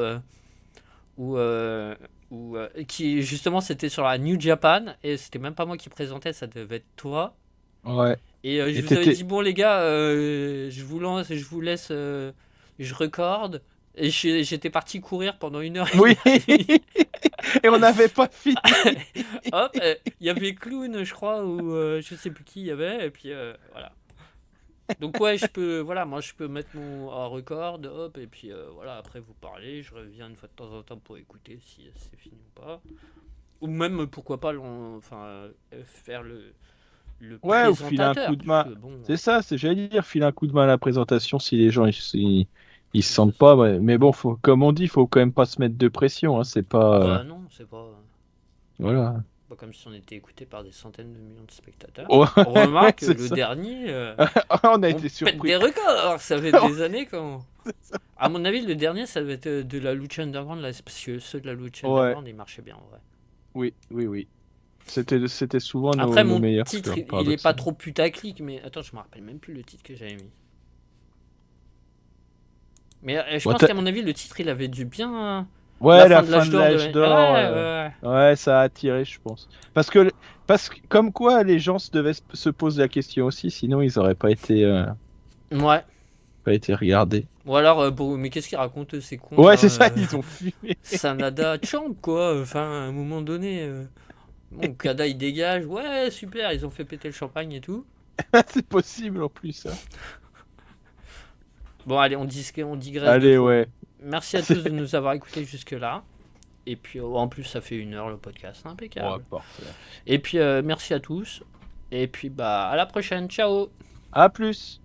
qui justement c'était sur la New Japan et c'était même pas moi qui présentais, ça devait être toi. Ouais. Et je Et vous avais t'étais. dit, bon les gars, je vous lance, je vous laisse, je recorde. Et j'étais parti courir pendant 1 heure et Oui. demie. Et on n'avait pas fini. Hop, il y avait Clown, je crois, ou je sais plus qui il y avait, et puis voilà. Donc ouais, voilà, moi je peux mettre mon record, hop, et puis voilà, après vous parlez, je reviens une fois de temps en temps pour écouter si c'est fini ou pas. Ou même, pourquoi pas, faire le Ouais, ou filer un présentateur, coup de parce main. que bon, C'est ça, j'allais dire, filer un coup de main à la présentation si les gens ils se c'est ça. sentent pas. Ouais. Mais bon, comme on dit, faut quand même pas se mettre de pression. Hein, c'est pas. Bah non, c'est Voilà. pas comme si on était écouté par des centaines de millions de spectateurs. Ouais, Remarque, c'est le ça. dernier, On a on été pète surpris. des records, ça fait des années quand... À mon avis, le dernier, ça va être de la Lucha Underground, là, parce que ceux de la Lucha Ouais, Underground, ils marchaient bien, en vrai. oui. C'était souvent Après, nos mon meilleurs titre, scores, il est pas paradoxalement. trop putaclic, mais attends, je me rappelle même plus le titre que j'avais mis. Mais je Bon, pense qu'à mon avis, le titre, il avait dû bien... La ouais, fin la de fin l'âge de d'or de... l'âge d'or, Ouais, ouais. ouais, ça a attiré, je pense. Parce que comme quoi, les gens devaient se poser la question aussi, sinon ils auraient Ouais. pas été regardés. Ou alors, mais qu'est-ce qu'il raconte, ces cons, Ouais, là c'est ça, ils ont fumé. Sanada Champ, quoi. Enfin, à un moment donné... Bon, Kada, il dégage. Ouais, super, ils ont fait péter le champagne et tout. C'est possible en plus, hein. Bon, allez, on digresse de Allez, trop. ouais. Merci à tous de nous avoir écoutés jusque-là. Et puis, en plus, ça fait 1 heure le podcast. Ouais, Impeccable. parfait. Et puis, merci à tous. Et puis, bah, à la prochaine. Ciao! À plus.